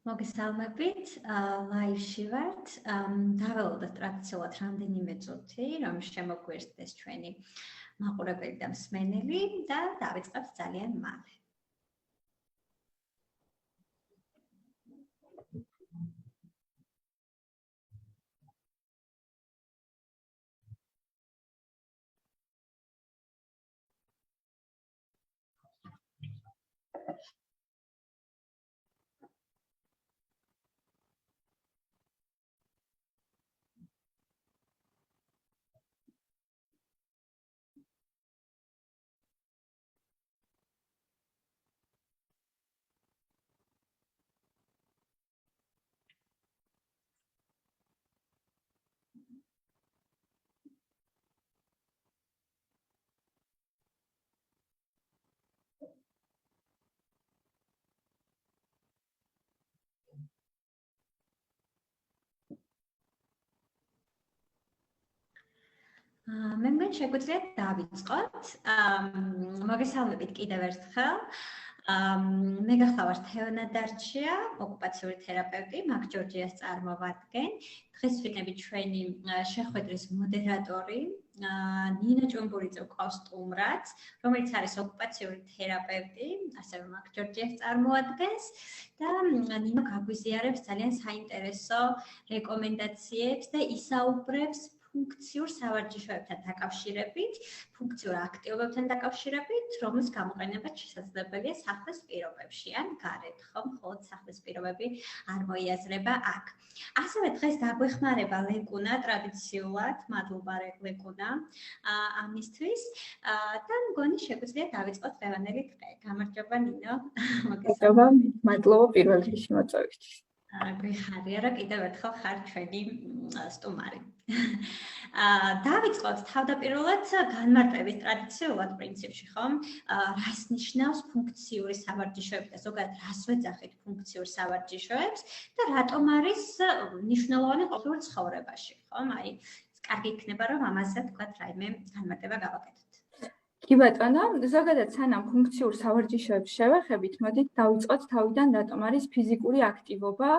მოგესალმებით, ლაივში ვართ. დაველოდოთ ტრადიციულად რამდენიმე წუთი, რომ შემოგვიერთდეს ჩვენი მაყურებელი და მსმენელი და დავიწყებთ ძალიან მალე. მე მგონი შეგვიძლია დავიწყოთ. მოგესალმებით კიდევ ერთხელ. მე გახლავართ თეონა დარჩია, ოკუპაციური თერაპევტი, მაგ ჯორჯიას წარმოვადგენ. დღეს ვიყენები ჩვენი შეხვედრის მოდერატორი, ნინა ჭუმბურიძე ყავს სტუმრად, რომელიც არის ოკუპაციური თერაპევტი, ასევე მაგ ჯორჯიას წარმოადგენს და ნინო გაგვიზიარებს ძალიან საინტერესო რეკომენდაციებს და ისაუბრებს ფუნქციურ სავარჯიშოებთან დაკავშირებით, ფუნქციურ აქტივობებთან დაკავშირებით, რომლის გამოყენება შესაძლებელია სახლის პირობებში ან გარეთ, ხომ, მხოლოდ სახლის პირობები არ მოიაზრება აქ. ასევე დღეს დაგვეხმარება ლეკუნა ტრადიციულად, მადლობა ლეკუნა ამისთვის და მგონი შეგვიძლია დავიწყოთ დღევანდელი დღე. გამარჯობა ნინო. მადლობა პირველ რიგში მოწვევისთვის. გვიხარია, რომ კიდევ ერთხელ ხარ ჩვენი სტუმარი. დავიწყოთ თავდაპირველად განმარტებით ტრადიციულად პრინციპში, ხომ? რას ნიშნავს ფუნქციური სავარჯიშოები და ზოგადად რას ვეძახით ფუნქციურ სავარჯიშოებს და რატომ არის მნიშვნელოვანი ყოველდღიურ ცხოვრებაში, ხომ? აი, კარგი იქნება, რომ ამაზე თქვათ რაიმე განმარტება გავაკეთოთ. კი ბატონო, ზოგადად სანამ ფუნქციურ სავარჯიშოებს შევეხებით, მოდით დავიწყოთ თავიდან, რატომ არის ფიზიკური აქტივობა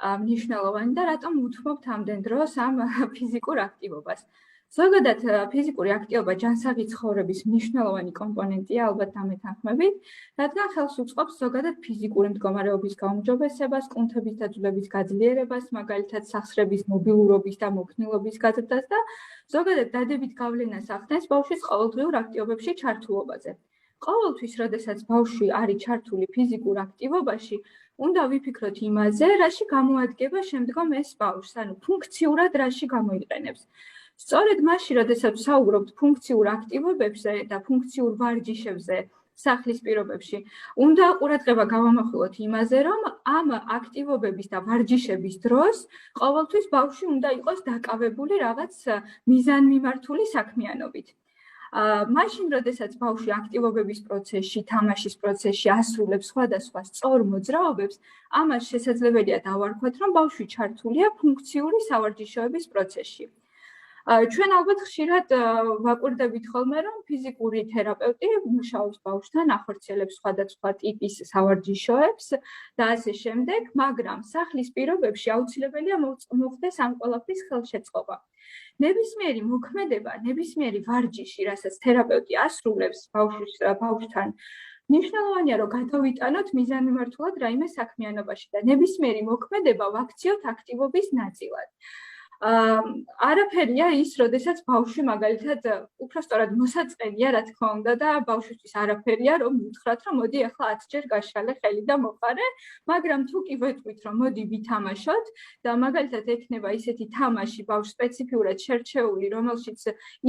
მნიშვნელოვანი და რატომ უთმობთ ამდენ დროს ამ ფიზიკურ აქტივობას. ზოგადად ფიზიკური აქტივობა ჯანსაღი ცხოვრების მნიშვნელოვანი კომპონენტია, ალბათ დამეთანხმებით, რადგან ხელს უწყობს ზოგადად ფიზიკური მდგომარეობის გაუმჯობესებას, კუნთების და ძვლების გაძლიერებას, მაგალითად სახსრების მობილურობის და მოქნილობის გაზრდას და ზოგადად დადებით გავლენას ახდენს ბავშვის ყოველდღიურ აქტივობებში ჩართულობაზე. ყოველთვის, როდესაც ბავშვი არის ჩართული ფიზიკურ აქტივობაში, უნდა ვიფიქროთ იმაზე, რაში გამოადგება შემდგომ ეს ბავშვს, ანუ ფუნქციურად რაში გამოიყენებს. სწორედ მაშინ, როდესაც ვსაუბრობთ ფუნქციურ აქტივობებზე და ფუნქციურ ვარჯიშებზე სახლის პირობებში, უნდა ყურადღება გავამახვილოთ იმაზე, რომ ამ აქტივობების და ვარჯიშების დროს ყოველთვის ბავშვი უნდა იყოს დაკავებული რაღაც მიზანმიმართული საქმიანობით. მაშინ, როდესაც ბავშვი აქტივობების პროცესში, თამაშის პროცესში ასრულებს სხვადასხვა სწორ მოძრაობებს, ამას შესაძლებელია დავარქვათ, რომ ბავშვი ჩართულია ფუნქციური სავარჯიშოების პროცესში. ჩვენ ალბათ ხშირად ვაკვირდებით ხოლმე, რომ ფიზიკური თერაპევტი მუშაობს ბავშვთან, ახორციელებს სხვადასხვა ტიპის სავარჯიშოებს და ასე შემდეგ, მაგრამ სახლის პირობებში აუცილებელია მოხდეს ამ ყველაფრის ხელშეწყობა. ნებისმიერი მოქმედება, ნებისმიერი ვარჯიში, რასაც თერაპევტი ასრულებს ბავშვთან, მნიშვნელოვანია, რომ გადავიტანოთ მიზანმიმართულად რაიმე საქმიანობაში და ნებისმიერი მოქმედება ვაქციოთ აქტივობის ნაწილად. არაფერია ის, როდესაც ბავშვი მაგალითად უпростоრად მოსაწყენია, რა თქმა უნდა და ბავშვისთვის არაფერია, რომ უთხრათ, რომ მოდი ახლა 10 ჯერ გაშალე ხელი და მოყარე, მაგრამ თუ კი ვეტყვით, რომ მოდი ვითამაშოთ და მაგალითად ექნება ისეთი თამაში ბავშვს სპეციფიურად შერჩეული, რომელშიც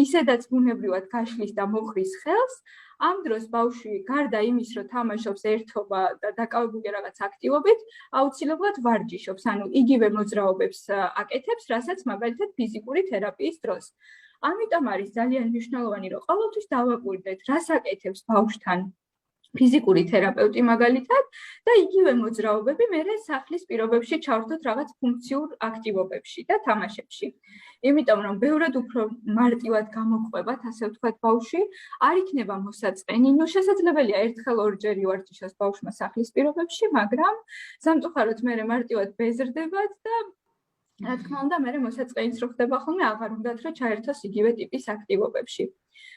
ისედაც ბუნებრივად გაშლის და მოხრის ხელს, ამ დროს ბავშვი გარდა იმის, რომ თამაშობს ერთობა და დაკავებულია რაღაც აქტივობით, აუცილებლად ვარჯიშობს, ანუ იგივე მოძრაობებს აკეთებს, რასაც მაგალითად ფიზიკური თერაპიის დროს. ამიტომ არის ძალიან მნიშვნელოვანი, რომ ყოველთვის დავაკვირდეთ, რას აკეთებს ბავშვთან ფიზიკური თერაპევტი მაგალითად და იგივე მოძრაობები მე სახლის პირობებში ჩავერთოთ რაღაც ფუნქციურ აქტივობებში და თამაშებში. იმიტომ რომ ბევრად უფრო მარტივად გამოყვებათ, ასე ვთქვათ, ბავშვი, არ იქნება მოსაწყენი. ნუ შესაძლებელია ერთხელ ორჯერ ივარჯიშოს ბავშვმა სახლის პირობებში, მაგრამ სამწუხაროდ მე მარტივად ბეზრდებათ და რა თქმა უნდა, მე მოსაწყენიც რო ხდება ხოლმე, აღარ უნდათ რომ ჩაერთოს იგივე ტიპის აქტივობებში.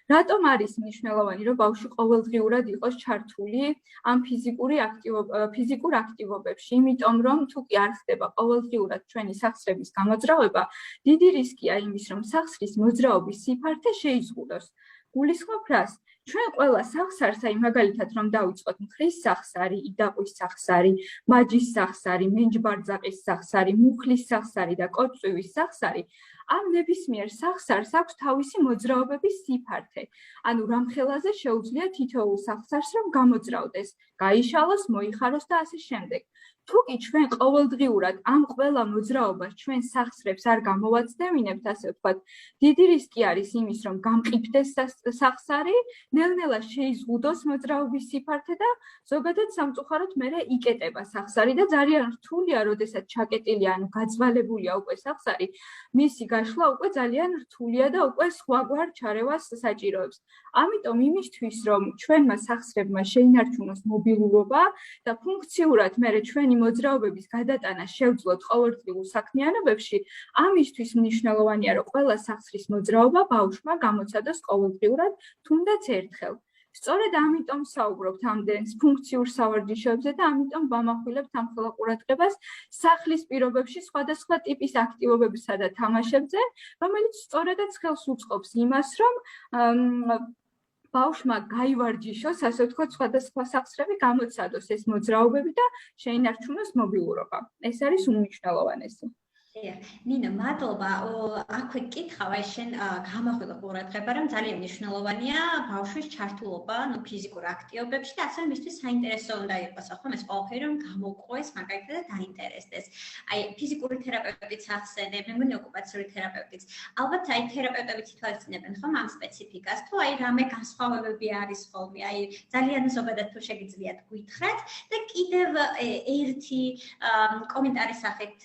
რატომ არის მნიშვნელოვანი, რომ ბავშვი ყოველდღიურად იყოს ჩართული ამ ფიზიკურ აქტივობებში? იმიტომ რომ თუ კი არ ხდება ყოველდღიურად ჩვენი სახსრების გამოძრაობა, დიდი რისკია იმის, რომ სახსრის მოძრაობის სიფართე შეიზღუდოს. გულისხმობ რას? ჩვენ ყველა სახსარს, აი მაგალითად რომ დავიწყოთ მხრის სახსარი, იდაყვის სახსარი, მაჯის სახსარი, მენჯბარძაყის სახსარი, მუხლის სახსარი და კოწვივის სახსარი, ამ ნებისმიერ სახსარს აქვს თავისი მოძრაობების სიფართე. ანუ რამხელაზე შეუძლია თითოეულ სახსარს რომ გამოძრავდეს, გაიშალოს, მოიხაროს და ასე შემდეგ. თუ კი ჩვენ ყოველდღიურად ამ ყველა მოძრაობას ჩვენ სახსრებს არ გამოვაცდევინებთ, ასე ვთქვათ, დიდი რისკი არის იმის, რომ გამყიფდეს სახსარი, ნელ-ნელა შეიზღუდოს მოძრაობის სიფართე და ზოგადად სამწუხაროდ მერე იკეტება სახსარი და ძალიან რთულია, როდესაც ჩაკეტილია, ანუ გაძვალებულია უკვე სახსარი, მისი გაშლა უკვე ძალიან რთულია და უკვე სხვაგვარ ჩარევას საჭიროებს. ამიტომ იმისთვის, რომ ჩვენმა სახსრებმა შეინარჩუნოს მობილურობა და ფუნქციურად მერე ჩვენი მოძრაობების გადატანა შევძლოთ ყოველდღიურ საქმიანობებში, ამისთვის მნიშვნელოვანია, რომ ყველა სახსრის მოძრაობა ბავშვმა გამოცადოს ყოველდღიურად, თუნდაც ერთხელ. სწორედ ამიტომ საუბრობთ ამდენს ფუნქციურ სავარჯიშოებზე და ამიტომ ვამახვილებთ ამ ყველა ყურადღებას სახლის პირობებში სხვადასხვა ტიპის აქტივობებისა და თამაშებზე, რომელიც სწორედაც ხელს უწყობს იმას, რომ ბავშვმა გაივარჯიშოს, ასე ვთქვათ, სხვადასხვა სახსრები გამოცადოს ეს მოძრაობები და შეინარჩუნოს მობილურობა. ეს არის უმნიშვნელოვანესი. ნინო, მადლობა. აქვე კითხავ, აი შენ გამახვილე ყურადღება, რომ ძალიან მნიშვნელოვანია ბავშვის ჩართულობა, ფიზიკურ აქტივობებში და ასევე მისთვის საინტერესო უნდა იყოს, ხო, ეს ყველაფერი რომ გამოვყვეს, მაგალითად და დაინტერესდეს. აი ფიზიკური თერაპევტიც ახსენე, მე მგონი ოკუპაციური თერაპევტიც. ალბათ აი თერაპევტები თვითონ ხომ ამ სპეციფიკას, თუ აი რამე განსხვავებები არის ხოლმე, აი ძალიან ზოგადად თუ შეგიძლიათ გითხრათ და კიდევ ერთი კომენტარის სახით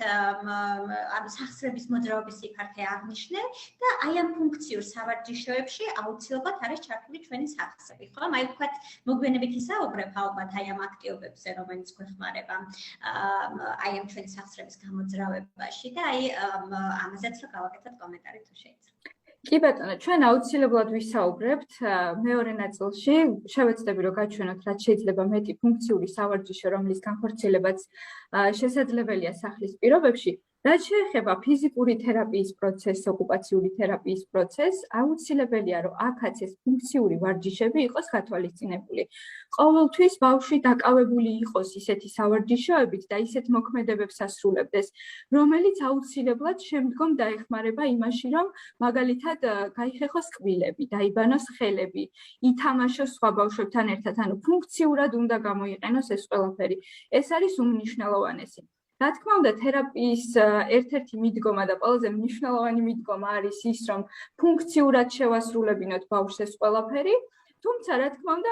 ანუ სახსრების მოძრაობის სიფართე აღნიშნე და აი ამ ფუნქციურ სავარჯიშოებში აუცილებლად არის ჩართული ჩვენი სახსრები, ხო? აი ვთქვათ, მოგვიანებით ისაუბრებ ალბათ აი ამ აქტივობებზე, რომელიც გვეხმარება აი ამ ჩვენი სახსრების გამოძრავებაში და აი ამაზეც რა გავაკეთოთ კომენტარი თუ შეიძლება. კი ბატონო, ჩვენ აუცილებლად ვისაუბრებთ მეორე ნაწილში, შევეცდები რომ გაჩვენოთ რაც შეიძლება მეტი ფუნქციური სავარჯიშო, რომლის განხორციელებაც შესაძლებელია სახლის პირობებში. რაც შეეხება ფიზიკური თერაპიის პროცესს, ოკუპაციური თერაპიის პროცესს, აუცილებელია რომ აქაც ეს ფუნქციური ვარჯიშები იყოს გათვალისწინებული. ყოველთვის ბავშვი დაკავებული იყოს ისეთი სავარჯიშოებით და ისეთ მოქმედებებს ასრულებდეს, რომელიც აუცილებლად შემდგომ დაეხმარება იმაში, რომ მაგალითად გაიხეხოს კბილები, დაიბანოს ხელები, ითამაშოს სხვა ბავშვებთან ერთად, ანუ ფუნქციურად უნდა გამოიყენოს ეს ყველაფერი. ეს არის უმნიშვნელოვანესი. რა თქმა უნდა, თერაპიის ერთ-ერთი მიდგომა და ყველაზე მნიშვნელოვანი მიდგომა არის ის, რომ ფუნქციურად შევასრულებინოთ ბავშვს ეს ყველაფერი, თუმცა რა თქმა უნდა,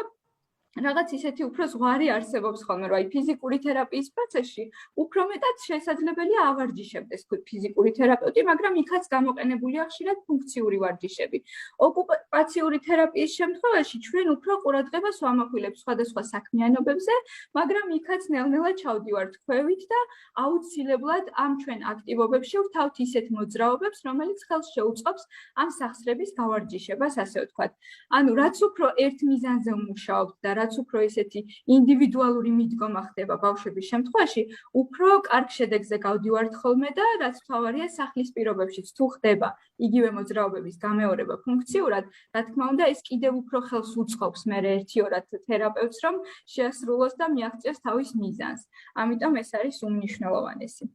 რაღაც ისეთი უფრო ზღვარი არსებობს ხოლმე, რომ აი ფიზიკური თერაპიის პროცესში უფრო მეტად შესაძლებელია ავარჯიშებდეს ფიზიკური თერაპევტი, მაგრამ იქაც გამოყენებულია ხშირად ფუნქციური ვარჯიშები. ოკუპაციური თერაპიის შემთხვევაში ჩვენ უფრო ყურადღებას ვამახვილებთ სხვადასხვა საქმიანობებზე, მაგრამ იქაც ნელ-ნელა ჩავდივართ ქვევით და აუცილებლად ამ ჩვენ აქტივობებში ვთავთ ისეთ მოძრაობებს, რომელიც ხელს შეუწყობს ამ სახსრების გავარჯიშებას, ასე ვთქვათ. ანუ რაც უფრო ერთ მიზანზე ვმუშაობთ და რაც უფრო ისეთი ინდივიდუალური მიდგომა ხდება ბავშვების შემთხვევაში, უფრო კარგ შედეგზე გავდივართ ხოლმე და რაც მთავარია სახლის პირობებშიც თუ ხდება იგივე მოძრაობების გამეორება ფუნქციურად, რა თქმა უნდა, ეს კიდევ უფრო ხელს უწყობს მე ერთიორად თერაპევტს, რომ შეასრულოს და მიაღწიოს თავის მიზანს. ამიტომ ეს არის უმნიშვნელოვანესი.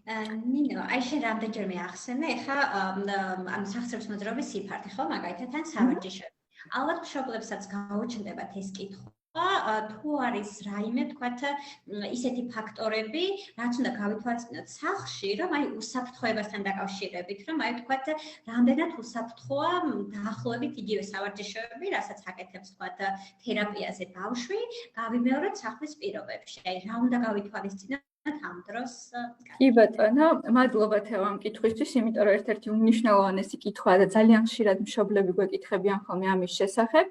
ნინო, აი შენ რამდენჯერმე ახსენე, ეხა ამ სახსრების მოძრაობის სიფართე, ხო, მაგალითად, ან სავარჯიშოები. ალბათ მშობლებსაც გაუჩნდებათ ეს კითხვა, თუ არის რაიმე თქვათ ისეთი ფაქტორები, რაც უნდა გავითვალისწინოთ სახლში, რომ აი უსაფრთხოებასთან დაკავშირებით, რომ აი თქვათ რამდენად უსაფრთხოა დაახლოებით იგივე სავარჯიშოები, რასაც აკეთებს თქვათ თერაპიაზე ბავშვი, გავიმეოროთ სახლის პირობებში. აი რა უნდა გავითვალისწინოთ ამ დროს? კი ბატონო, მადლობა თეო ამ კითხვისთვის, იმიტომ რომ ერთ-ერთი უმნიშვნელოვანესი კითხვაა და ძალიან ხშირად მშობლები გვეკითხებიან ხოლმე ამის შესახებ.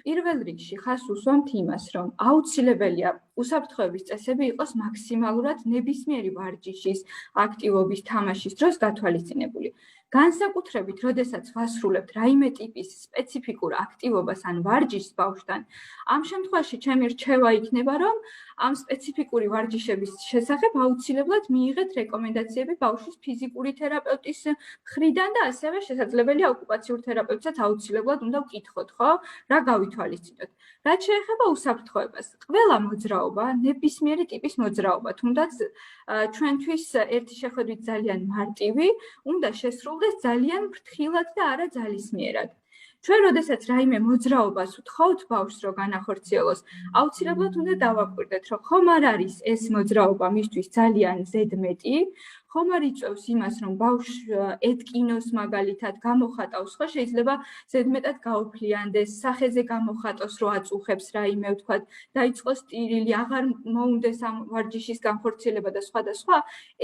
პირველ რიგში ხას უსვამთ იმას, რომ აუცილებელია უსაფრთხოების წესები იყოს მაქსიმალურად ნებისმიერი ვარჯიშის, აქტივობის, თამაშის დროს გათვალისწინებული. განსაკუთრებით, როდესაც ვასრულებთ რაიმე ტიპის სპეციფიკურ აქტივობას ან ვარჯიშს ბავშვთან, ამ შემთხვევაში ჩემი რჩევა იქნება, რომ ამ სპეციფიკური ვარჯიშების შესახებ აუცილებლად მიიღეთ რეკომენდაციები ბავშვის ფიზიკური თერაპევტის მხრიდან და ასევე შესაძლებელია ოკუპაციურ თერაპევტსაც აუცილებლად უნდა ვკითხოთ, ხო? რა გავითვალისწინოთ. რაც შეეხება უსაფრთხოებას, ყველა მოძრაობა, ნებისმიერი ტიპის მოძრაობა, თუნდაც ჩვენთვის ერთი შეხედვით ძალიან მარტივი, უნდა შესრულდეს ძალიან ფრთხილად და არა ძალისმიერად. ჩვენ როდესაც რაიმე მოძრაობას ვთხოვთ ბავშვს რომ განახორციელოს, აუცილებლად უნდა დავაკვირდეთ, რომ ხომ არ არის ეს მოძრაობა მისთვის ძალიან ზედმეტი, ხომ არ იწევს იმას, რომ ბავშვს ეტკინოს მაგალითად, გამოხატავს, ხო, შეიძლება ზედმეტად გაოფლიანდეს, სახეზე გამოხატოს, რომ აწუხებს რაიმე, ვთქვათ, დაიწყოს ტირილი, აღარ მოუნდეს ამ ვარჯიშის განხორციელება და სხვა და სხვა.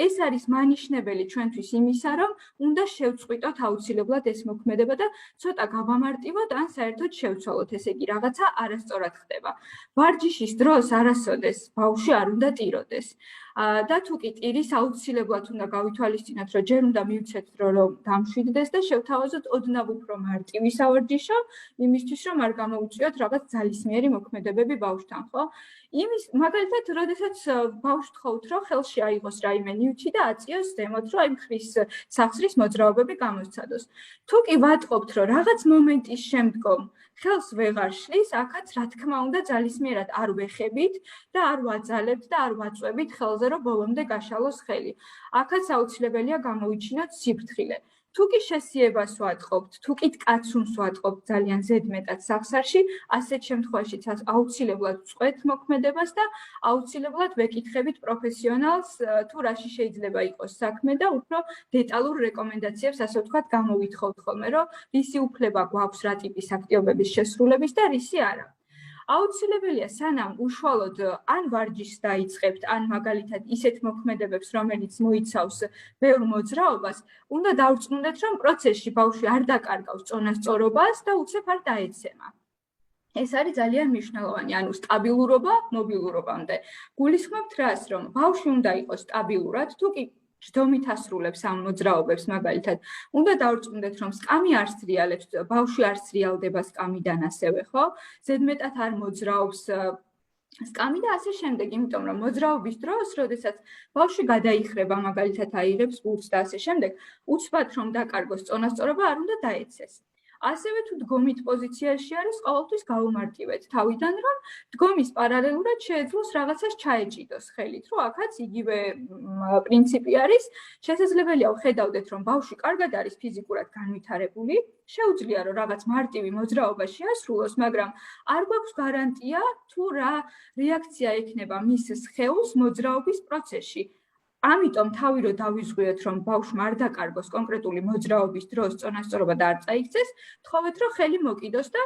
ეს არის მანიშნებელი ჩვენთვის იმისა, რომ უნდა შევწყვიტოთ აუცილებლად ეს მოქმედება და ცოტა გავამარტივოთ ან საერთოდ შევცვალოთ, ესე იგი რაღაცა არასწორად ხდება. ვარჯიშის დროს არასოდეს ბავშვი არ უნდა ტიროდეს. და თუ კი ტირის აუცილებლად უნდა გავითვალისწინოთ, რომ ჯერ უნდა მივცეთ დრო, რომ დამშვიდდეს და შევთავაზოთ ოდნავ უფრო მარტივი სავარჯიშო, იმისთვის რომ არ გამოუწვიოთ რაღაც ძალისმიერი მოქმედებები ბავშვთან, ხო? იმის მაგალითად, როდესაც ბავშვს თხოვთ, რომ ხელში აიღოს რაიმე ნივთი და აწიოს ზემოთ, რომ აი მხრის სახსრის მოძრაობები გამოსცადოს. თუ კი ვატყობთ, რომ რაღაც მომენტის შემდგომ ხელს ვეღარ შლის, აქაც რა თქმა უნდა ძალისმიერად არ ვეხებით და არ ვაძალებთ და არ ვაწვევით ხელზე, რომ ბოლომდე გაშალოს ხელი. აქაც აუცილებელია გამოვიჩინოთ სიფრთხილე. თუ კი შესიებას ვატყობთ, თუ კი კაცუნს ვატყობთ ძალიან ზედმეტად სახსარში, ასეთ შემთხვევაში აუცილებლად ვწყვეტ მოქმედებას და აუცილებლად ვეკითხებით პროფესიონალს, თუ რაში შეიძლება იყოს საქმე და უფრო დეტალურ რეკომენდაციებს, ასე ვთქვათ, გამოვითხოვთ ხოლმე, რომ რისი უფლება გვაქვს რა ტიპის აქტივობების შესრულების და რისი არა. აუცილებელია სანამ უშუალოდ ან ვარჯიშს დაიწყებთ, ან მაგალითად ისეთ მოქმედებებს, რომელიც მოიცავს ბევრ მოძრაობას, უნდა დავწმუნდეთ, რომ პროცესში ბავშვი არ დაკარგავს წონასწორობას და უცებ არ დაეცემა. ეს არის ძალიან მნიშვნელოვანი, ანუ სტაბილურობა მობილურობამდე. გულისხმობთ რას, რომ ბავშვი უნდა იყოს სტაბილურად, თუ კი ჯდომით ასრულებს ამ მოძრაობებს მაგალითად, უნდა დავწმუნდეთ, რომ სკამი არ სრიალებს, ბავშვი არ სრიალდება სკამიდან ასევე, ხო? ზედმეტად არ მოძრაობს სკამი და ასე შემდეგ, იმიტომ რომ მოძრაობის დროს, როდესაც ბავშვი გადაიხრება, მაგალითად აიღებს ბურთს და ასე შემდეგ, უცბად რომ დაკარგოს წონასწორობა, არ უნდა დაეცეს. ასევე თუ დგომით პოზიციაში არის, ყოველთვის გავუმარტივეთ თავიდან, რომ დგომის პარალელურად შეეძლოს რაღაცას ჩაეჭიდოს ხელით, რომ აქაც იგივე პრინციპი არის. შესაძლებელია ვხედავდეთ, რომ ბავშვი კარგად არის ფიზიკურად განვითარებული, შეუძლია რომ რაღაც მარტივი მოძრაობა შეასრულოს, მაგრამ არ გვაქვს გარანტია, თუ რა რეაქცია ექნება მის სხეულს მოძრაობის პროცესში. ამიტომ თავი რომ დავიზღვიოთ, რომ ბავშვმა არ დაკარგოს კონკრეტული მოძრაობის დროს წონასწორობა და არ წაიქცეს, თხოვეთ, რომ ხელი მოკიდოს და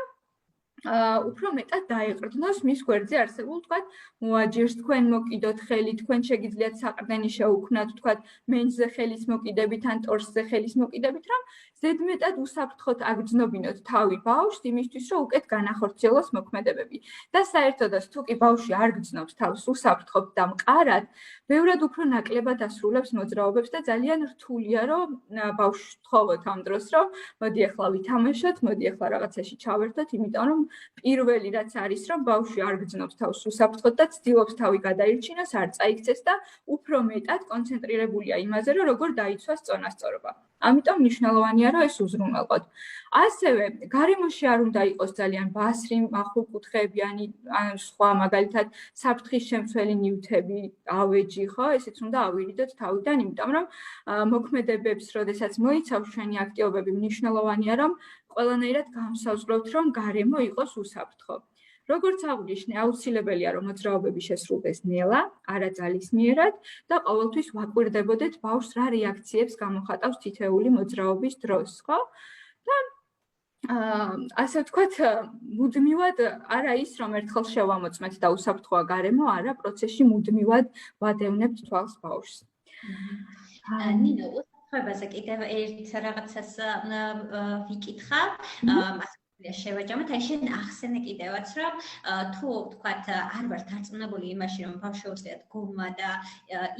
უფრო მეტად დაეყრდნოს მის გვერდზე არსებულ, თქვათ, მოაჯირს, თქვენ მოკიდოთ ხელი, თქვენ შეგიძლიათ საყრდენი შეუქმნათ, თქვათ, მენჯზე ხელის მოკიდებით ან ტორსზე ხელის მოკიდებით, რომ ზედმეტად უსაფრთხოდ აგრძნობინოთ თავი ბავშვს იმისთვის, რომ უკეთ განახორციელოს მოქმედებები. და საერთოდაც თუ კი ბავშვი არ გრძნობს თავს უსაფრთხოდ და მყარად, ბევრად უფრო ნაკლებად ასრულებს მოძრაობებს და ძალიან რთულია, რომ ბავშვს თხოვოთ ამ დროს, რომ მოდი ახლა ვითამაშოთ, მოდი ახლა რაღაცაში ჩავერთოთ, იმიტომ რომ პირველი რაც არის, რომ ბავშვი არ გრძნობს თავს უსაფრთხოდ და ცდილობს თავი გადაირჩინოს, არ წაიქცეს და უფრო მეტად კონცენტრირებულია იმაზე, რომ როგორ დაიცვას წონასწორობა. ამიტომ მნიშვნელოვანია, რომ ეს უზრუნველყოთ. ასევე გარემოში არ უნდა იყოს ძალიან ბასრი, მახვილკუთხეებიანი ან სხვა მაგალითად საფრთხის შემცველი ნივთები, ავეჯი, ხო, ესეც უნდა ავირიდოთ თავიდან, იმიტომ რომ მოქმედებებს, როდესაც მოიცავს ჩვენი აქტივობები, მნიშვნელოვანია, რომ ყველანაირად გამსაზღვროთ, რომ გარემო იყოს უსაფრთხო. როგორც აღვნიშნე, აუცილებელია რომ მოძრაობები შესრულდეს ნელა, არა ძალისმიერად და ყოველთვის ვაკვირდებოდეთ ბავშვს რა რეაქციებს გამოხატავს თითეული მოძრაობის დროს, ხო? და ასე ვთქვათ, მუდმივად არა ის რომ ერთხელ შევამოწმეთ და უსაფრთხოა გარემო, არა პროცესში მუდმივად ვადევნებთ თვალს ბავშვს. ნინო, უსაფრთხოებაზე კიდევ ერთ რაღაცას ვიკითხავ, შევაჯამოთ, აი შენ ახსენე კიდევაც, რომ თუ ვთქვათ არ ვარ დარწმუნებული იმაში, რომ ბავშვს შეუძლიათ გომა და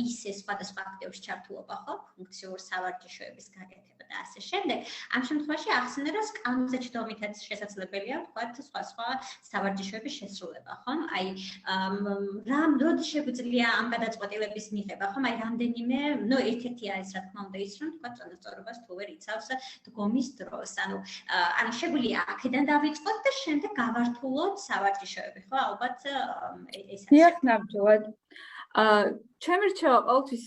ისე სხვადასხვა აქტივობის ჩართულობა, ხო, ფუნქციურ სავარჯიშოების გაკეთება და ასე შემდეგ, ამ შემთხვევაში ახსენე, რომ სკამზე ჯდომითაც შესაძლებელია ვთქვათ სხვა სავარჯიშოების შესრულება, ხო? აი როდი შეგვიძლია ამ გადაწყვეტილების მიღება, ხო? აი რამდენიმე, ერთ-ერთი არის რა თქმა უნდა ის, რომ ვთქვათ წონასწორობას თუ ვერ იცავს დგომის დროს, ანუ შეგვიძლია აქედან დავიწყოთ და შემდეგ გავართულოთ სავარჯიშოები, ხო? ალბათ ეს არის ნამდვილად. ჩემი რჩევა ყოველთვის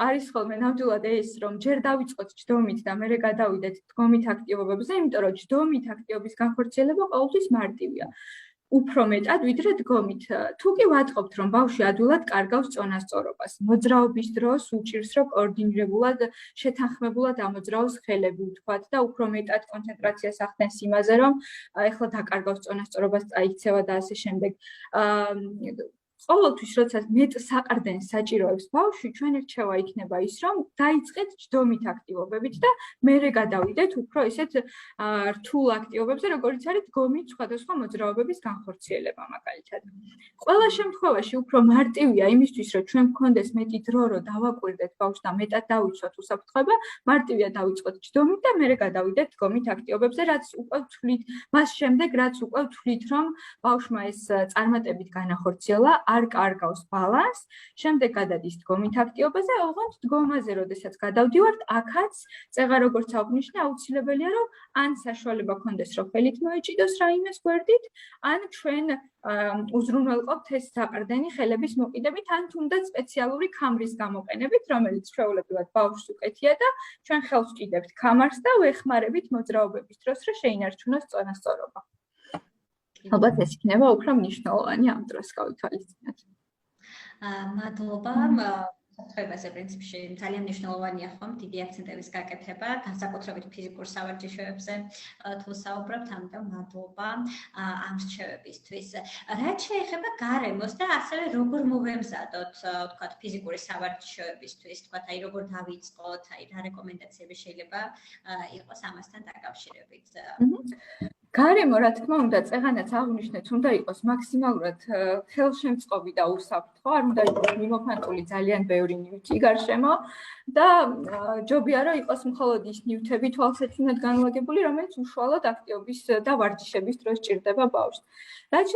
არის ხოლმე ნამდვილად ეს, რომ ჯერ დავიწყოთ ჯდომით და მერე გადავიდეთ დგომით აქტივობებზე, იმიტომ რომ ჯდომით აქტივობის განხორციელება ყოველთვის მარტივია. უფრო მეტად ვიდრე დგომით. თუ კი ვატყობთ, რომ ბავშვი ადვილად კარგავს წონასწორობას, მოძრაობის დროს უჭირს, რომ კოორდინირებულად, შეთანხმებულად ამოძრაოს ხელები, ვთქვათ, და უფრო მეტად კონცენტრაციას ახდენს იმაზე, რომ ეხლა დაკარგავს წონასწორობას, წაიქცევა და ასე შემდეგ. ყოველთვის, როცა მეტ საყრდენს საჭიროებს ბავშვი, ჩვენი რჩევა იქნება ის, რომ დაიწყეთ ჯდომით აქტივობებით და მერე გადავიდეთ უფრო ისეთ რთულ აქტივობებზე, როგორც არის დგომით სხვადასხვა მოძრაობების განხორციელება მაგალითად. ყველა შემთხვევაში უფრო მარტივია იმისთვის, რომ ჩვენ გვქონდეს მეტი დრო, რომ დავაკვირდეთ ბავშვს და მეტად დავიცვათ უსაფრთხოება, მარტივია დავიწყოთ ჯდომით და მერე გადავიდეთ დგომით აქტივობებზე, რაც უკვე ვთვლით, მას შემდეგ რაც უკვე ვთვლით, რომ ბავშვმა ეს წარმატებით განახორციელა, არ კარგავს ბალანს, შემდეგ გადადის დგომით აქტივობაზე, ოღონდ დგომაზე, როდესაც გადავდივართ, აქაც წეღა როგორც აღვნიშნე, აუცილებელია, რომ ან საშუალება გქონდეს, რომ ხელით მოეჭიდოს რაიმეს გვერდით, ან ჩვენ უზრუნველყოფთ ეს საყრდენი ხელების მოკიდებით, ან თუნდაც სპეციალური ქამრის გამოყენებით, რომელიც ჩვეულებრივად ბავშვს უკეთია და ჩვენ ხელს ვჭიდებთ ქამარს და ვეხმარებით მოძრაობების დროს, რომ შეინარჩუნოს წონასწორობა. ალბათ ეს იქნება უფრო მნიშვნელოვანი ამ დროს გავითვალისწინოთ. მადლობა. საფრთხოებაზე პრინციპში ძალიან მნიშვნელოვანია ხომ დიდი აქცენტების გაკეთება, განსაკუთრებით ფიზიკურ სავარჯიშოებზე თუ საუბრობთ, ამიტომ მადლობა ამ რჩევებისთვის. რაც შეეხება გარემოს და ასევე როგორ მოვემზადოთ, ვთქვათ, ფიზიკური სავარჯიშოებისთვის, ვთქვათ, აი როგორ დავიწყოთ, აი რა რეკომენდაციები შეიძლება იყოს ამასთან დაკავშირებით. გარემო, რა თქმა უნდა, წეღანაც აღვნიშნეთ, უნდა იყოს მაქსიმალურად ხელშემწყობი და უსაფრთხო, არ უნდა იყოს მიმოფანტული ძალიან ბევრი ნივთი გარშემო და ჯობია რომ იყოს მხოლოდ ის ნივთები თვალსაჩინოდ განლაგებული, რომელიც უშუალოდ აქტივობის და ვარჯიშების დროს ჭირდება ბავშვს. რაც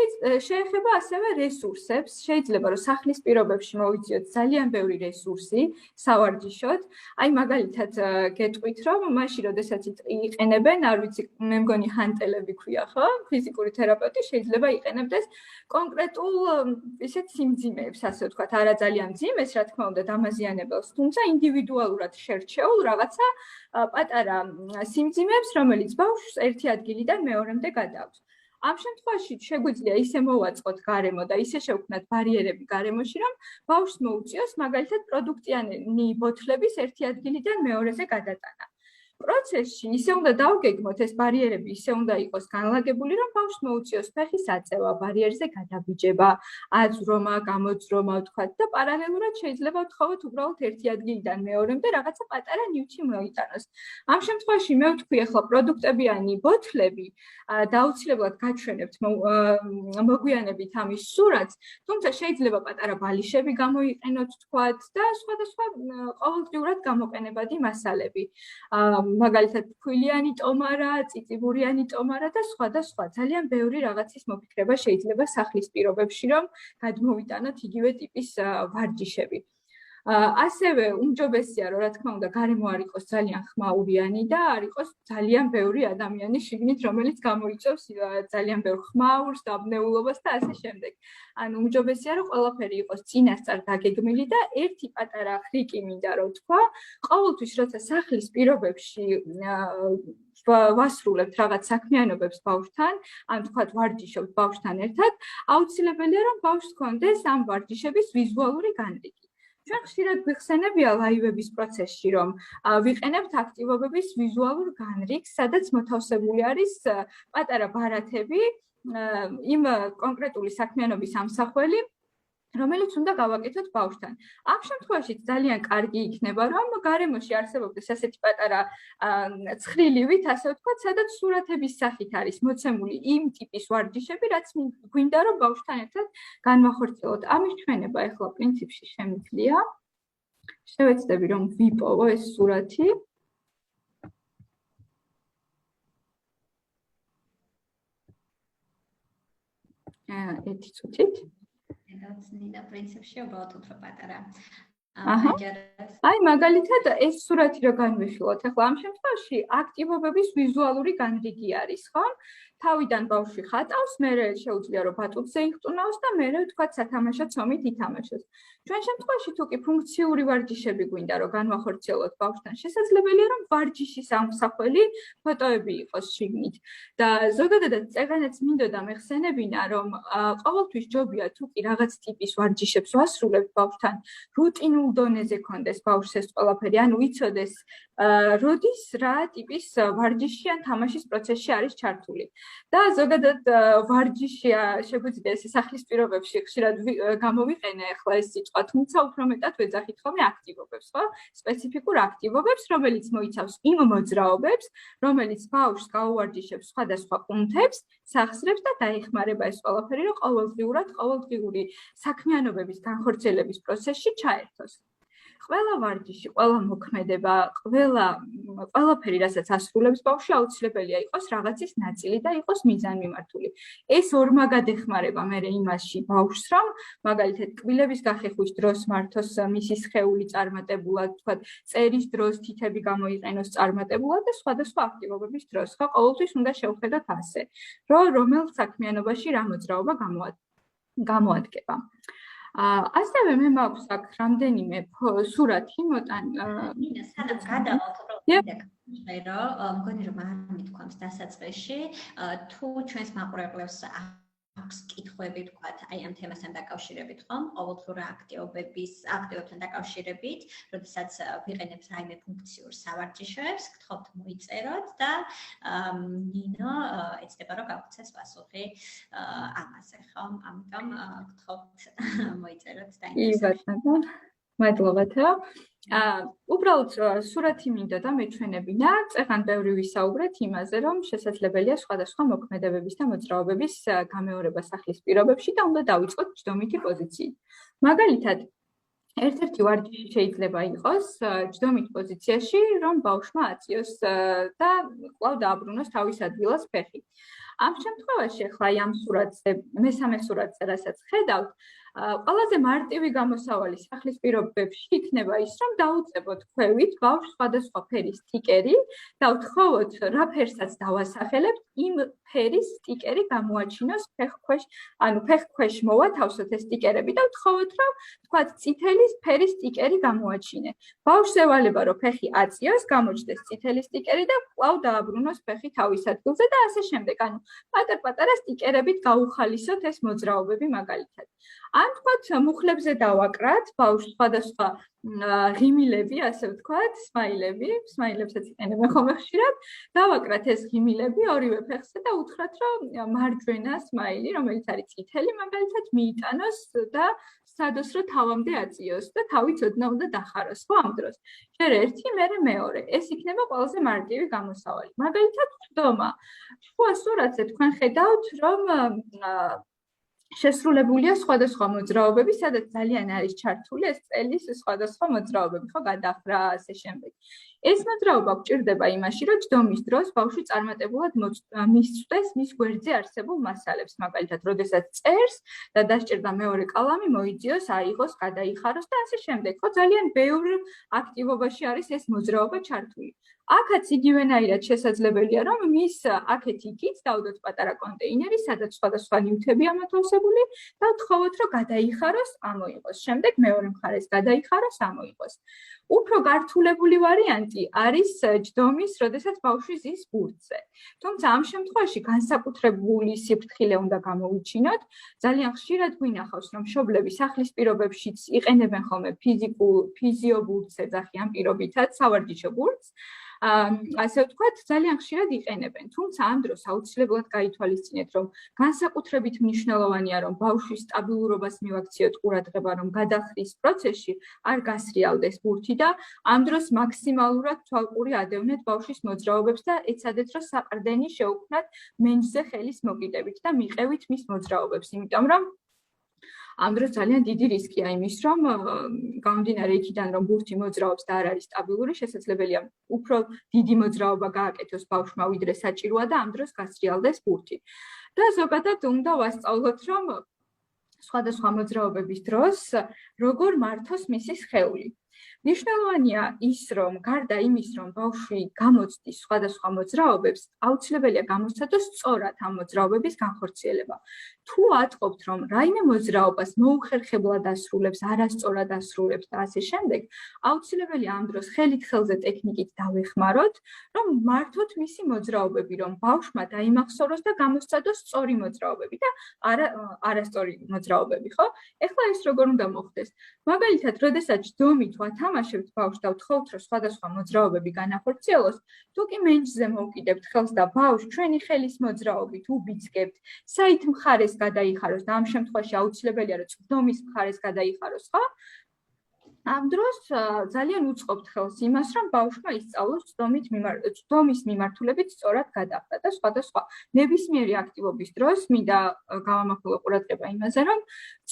შეეხება ასევე რესურსებს, შეიძლება რომ სახლის პირობებში მოვიძიოთ ძალიან ბევრი რესურსი სავარჯიშოდ. აი მაგალითად გეტყვით, რომ მაშინ, როდესაც იყენებენ, არ ვიცი, მე მგონი ჰანტელები ქვია, ხო? ფიზიკური თერაპევტი შეიძლება იყენებდეს კონკრეტულ ისეთ სიმძიმეებს, ასე ვთქვათ, არა ძალიან მძიმეს, რა თქმა უნდა, დამაზიანებელს, თუმცა ინდივიდუალურად შერჩეულ რაღაცა პატარა სიმძიმეებს, რომელიც ბავშვს ერთი ადგილიდან მეორემდე გადააქვს. ამ შემთხვევაში შეგვიძლია ისე მოვაწყოთ გარემო და ისე შევქმნათ ბარიერები გარემოში, რომ ბავშვს მოუწიოს მაგალითად პროდუქტიანი ბოთლების ერთი ადგილიდან მეორეზე გადატანა. პროცესში ისე უნდა დავგეგმოთ ეს ბარიერები, ისე უნდა იყოს განლაგებული, რომ ბავშვს მოუწიოს ფეხის აწევა, ბარიერზე გადაბიჯება, აზრომა, გამოძრომა, ვთქვათ და პარალელურად შეიძლება ვთხოვოთ უბრალოდ ერთი ადგილიდან მეორემდე რაღაცა პატარა ნივთი მოიტანოს. ამ შემთხვევაში მე ვთქვი, ახლა პროდუქტებიანი ბოთლები დაუცილებლად გაჩვენებთ მოგვიანებით ამის სურათს, თუმცა შეიძლება პატარა ბალიშები გამოიყენოთ, ვთქვათ და სხვადასხვა ყოველდღიურად გამოყენებადი მასალები. მაგალითად ფქვილიანი ტომარა, წიწიბურიანი ტომარა და სხვა და სხვა. ძალიან ბევრი რაღაცის მოფიქრება შეიძლება სახლის პირობებში, რომ გადმოვიტანოთ იგივე ტიპის ვარჯიშები. ასევე უმჯობესია, რომ რა თქმა უნდა, გარემო არ იყოს ძალიან ხმაურიანი და არ იყოს ძალიან ბევრი ადამიანი შიგნით, რომელიც გამოიწვევს ძალიან ბევრ ხმაურს, დაბნეულობას და ასე შემდეგ. ანუ უმჯობესია, რომ ყველაფერი იყოს წინასწარ დაგეგმილი და ერთი პატარა ხრიკი მინდა რომ თქვა, ყოველთვის როცა სახლის პირობებში ვასრულებთ რაღაც საქმიანობებს ბავშვთან, ან თქვათ ვარჯიშობთ ბავშვთან ერთად, აუცილებელია რომ ბავშვს ჰქონდეს ამ ვარჯიშების ვიზუალური განრიგი. ჩვენ ხშირად გვიხსენებია ლაივების პროცესში, რომ ვიყენებთ აქტივობების ვიზუალურ განრიგს, სადაც მოთავსებული არის პატარა ბარათები, იმ კონკრეტული საქმიანობის ამსახველი, რომელიც უნდა გავაკეთოთ ბავშვთან. ამ შემთხვევაში ძალიან კარგი იქნება, რომ გარემოში არსებობდეს ასეთი პატარა ცხრილივით, ასე ვთქვათ, სადაც სურათების სახით არის მოცემული იმ ტიპის ვარჯიშები, რაც გვინდა რომ ბავშვთან ერთად განვახორციელოთ. ამის ჩვენება ახლა პრინციპში შემიძლია. შევეცდები რომ ვიპოვო ეს სურათი. ერთი წუთით. ნინა პრინციპში უბრალოდ უფრო პატარა. აი მაგალითად ეს სურათი რო განვიხილოთ, ახლა ამ შემთხვევაში აქტივობების ვიზუალური განრიგი არის, ხო? თავიდან ბავშვი ხატავს, მერე შეუძლია რომ ბატონზე იხტუნაოს და მერე თქვა სათამაშო ცომით ითამაშოს. ჩვენ შემთხვევაში თუ კი ფუნქციური ვარჯიშები გვინდა რომ განვახორციელოთ ბავშვთან, შესაძლებელია რომ ვარჯიშის ამსახველი ფოტოები იყოს შიგნით. და ზოგადად წეგანაც მინდოდა მეხსენებინა რომ ყოველთვის ჯობია თუ კი რაღაც ტიპის ვარჯიშებს ვასრულებთ ბავშვთან, რუტინულ დონეზე კონდეს ბავშვს ეს ყველაფერი, ანუ იცოდეს როდის რა ტიპის ვარჯიში ან თამაშის პროცესში არის ჩართული. და ზოგადად ვარჯიშია შეგვიძლია ეს სახლის პირობებში ხშირად გამოვიყენე ახლა ეს სიტყვა, თუმცა უფრო მეტად ვეძახით ხოლმე აქტივობებს, ხო? სპეციფიკურ აქტივობებს, რომელიც მოიცავს იმ მოძრაობებს, რომელიც ბავშვს გაუვარჯიშებს სხვადასხვა კუნთებს, სახსრებს და დაეხმარება ეს ყველაფერი, რომ ყოველდღიური საქმიანობების განხორციელების პროცესში ჩაერთოს. ყველა ვარჯიში, ყველა მოქმედება, ყველაფერი, რასაც ასრულებს ბავშვი, აუცილებელია იყოს რაღაცის ნაწილი და იყოს მიზანმიმართული. ეს ორმაგად ეხმარება მერე იმასში ბავშვს, რომ მაგალითად კბილების გახეხვის დროს მართოს მისი სხეული წარმატებულად, თქვათ, წერის დროს თითები გამოიყენოს წარმატებულად და სხვადასხვა აქტივობების დროს. ხო, ყოველთვის უნდა შევხედოთ ასე, რომ რომელ საქმიანობაში რა მოძრაობა გამოადგება. ასევე მე მაქვს აქ რამდენიმე სურათი მოტან. ნინა, სადაც გადავალთ რომ მგონი რომ არ მithქვამს დასაწყისში, თუ ჩვენს მაყურებლებს აქვს კითხვები, თქვათ, აი ამ თემასთან დაკავშირებით, ხომ? ყოველდღიურ აქტივობებთან დაკავშირებით, როდესაც ვიყენებთ რაიმე ფუნქციურ სავარჯიშოებს, გთხოვთ მოიწეროთ და ნინო ეცდება რომ გავხსნას პასუხი ამაზე, ხომ? ამიტომ გთხოვთ მოიწეროთ და იბატონო. მადლობათო. უბრალოდ სურათი მინდოდა მეჩვენებინა, წეგან ბევრი ვისაუბრეთ იმაზე, რომ შესაძლებელია სხვადასხვა მოქმედებების და მოძრაობების გამეორება სახლის პირობებში და უნდა დავიწყოთ ჯდომითი პოზიციით. მაგალითად, ერთ-ერთი ვარჯიში შეიძლება იყოს ჯდომით პოზიციაში, რომ ბავშვმა აწიოს და კვლავ დააბრუნოს თავის ადგილას ფეხი. ამ შემთხვევაში ახლა ამ სურათზე, მესამე სურათზე, რასაც ხედავთ, ყველაზე მარტივი გამოსავალი სახლის პირობებში იქნება ის, რომ დაუწებოთ ქვევით ბავშვს სხვადასხვა ფერის სტიკერი და ვთხოვოთ, რა ფერსაც დავასახელებთ, იმ ფერის სტიკერი გამოაჩინოს ფეხქვეშ, ანუ ფეხქვეშ მოვათავსოთ ეს სტიკერები და ვთხოვოთ, რომ თქვათ, წითელი ფერის სტიკერი გამოაჩინე. ბავშვს ევალება, რომ ფეხი აწიოს, გამოჩნდეს წითელი სტიკერი და კვლავ დააბრუნოს ფეხი თავის ადგილზე და ასე შემდეგ. ანუ პატარ-პატარა სტიკერებით გაუხალისოთ ეს მოძრაობები მაგალითად. ან თქვათ, მუხლებზე დავაკრათ ბავშვს სხვადასხვა ღიმილები, ასე ვთქვათ, სმაილებსაც იყენებენ ხოლმე ხშირად, დავაკრათ ეს ღიმილები ორივე ფეხზე და უთხრათ, რომ მარჯვენა სმაილი, რომელიც არის წითელი, მაგალითად მიიტანოს და სადოს რომ თავამდე აწიოს და თავი ცოდნა უნდა დახაროს, ხო ამ დროს. ჯერ ერთი, მერე მეორე. ეს იქნება ყველაზე მარტივი გამოსავალი. მაგალითად, ხდომა. შუა სურათზე თქვენ ხედავთ, რომ შესრულებულია სხვადასხვა მოძრაობები, სადაც ძალიან არის ჩართული ეს წელის სხვადასხვა მოძრაობები, ხო, გადახრა, ასე შემდეგ. ეს მოძრაობა გვჭირდება იმაში, რომ ჯდომის დროს ბავშვი წარმატებულად მისწვდეს მის გვერდზე არსებულ მასალებს, მაგალითად, როდესაც წერს და დასჭირდა მეორე კალამი, მოიძიოს, აიღოს, გადაიხაროს და ასე შემდეგ. ხო, ძალიან ბევრ აქტივობაში არის ეს მოძრაობა ჩართული. აქაც იგივენაირად შესაძლებელია, რომ მის აქეთ-იქით დავდოთ პატარა კონტეინერი, სადაც სხვადასხვა ნივთებია მოთავსებული და ვთხოვოთ, რომ გადაიხაროს, ამოიღოს. შემდეგ მეორე მხარეს გადაიხაროს, ამოიღოს. უფრო გართულებული ვარიანტი არის ჯდომის, როდესაც ბავშვი ზის ბურთზე. თუმცა ამ შემთხვევაში განსაკუთრებული სიფრთხილე უნდა გამოვიჩინოთ. ძალიან ხშირად გვინახავს, რომ მშობლები სახლის პირობებშიც იყენებენ ხოლმე ფიზიობურთს ეძახიან პირობითად სავარჯიშო ბურთს. ასე ვთქვათ, ძალიან ხშირად იყენებენ. თუმცა ამ დროს აუცილებლად გაითვალისწინეთ, რომ განსაკუთრებით მნიშვნელოვანია, რომ ბავშვის სტაბილურობას მივაქციოთ ყურადღება, რომ გადახდის პროცესში არ გასრიალდეს ბურთი და ამ დროს მაქსიმალურად თვალყური ადევნეთ ბავშვის მოძრაობებს და ეცადეთ, რომ საყრდენი შეუქმნათ მენჯზე ხელის მოკიდებით და მიყევით მის მოძრაობებს, იმიტომ რომ ამ დროს ძალიან დიდი რისკია იმის, რომ გამომდინარე იქიდან, რომ ბურთი მოძრაობს და არ არის სტაბილური, შესაძლებელია უფრო დიდი მოძრაობა გააკეთოს ბავშვმა, ვიდრე საჭიროა და ამ დროს გასრიალდეს ბურთი. და ზოგადად უნდა ვასწავლოთ, რომ სხვადასხვა მოძრაობების დროს როგორ მართოს მისი სხეული. მნიშვნელოვანია ის, რომ გარდა იმის, რომ ბავშვი გამოცდის სხვადასხვა მოძრაობებს, აუცილებელია გამოსცადოს სწორად ამ მოძრაობების განხორციელება. თუ ატყობთ, რომ რაიმე მოძრაობას მოუხერხებლად ასრულებს, არასწორად ასრულებს და ასე შემდეგ, აუცილებელია ამ დროს ხელით ხელზე ტექნიკით დავეხმაროთ, რომ მართოთ მისი მოძრაობები, რომ ბავშვმა დაიმახსოვროს და გამოსცადოს სწორი მოძრაობები და არასწორი მოძრაობები, ხო? ეხლა ეს როგორ უნდა მოხდეს? მაგალითად, როდესაც ჯდომით ვათამაშებთ ბავშვს და ვთხოვთ, რომ სხვადასხვა მოძრაობები განახორციელოს, თუ კი მენჯზე მოვკიდებთ ხელს და ბავშვს ჩვენი ხელის მოძრაობით უბიძგებთ, საით მხარეს გადაიხაროს და ამ შემთხვევაში აუცილებელია, რომ ჯდომის მხარეს გადაიხაროს, ხო? ამ დროს ძალიან უწყობთ ხელს იმას, რომ ბავშვმა ისწავლოს ჯდომის მიმართულებით სწორად გადახდა და სხვადასხვა ნებისმიერი აქტივობის დროს მინდა გავამახვილო ყურადღება იმაზე, რომ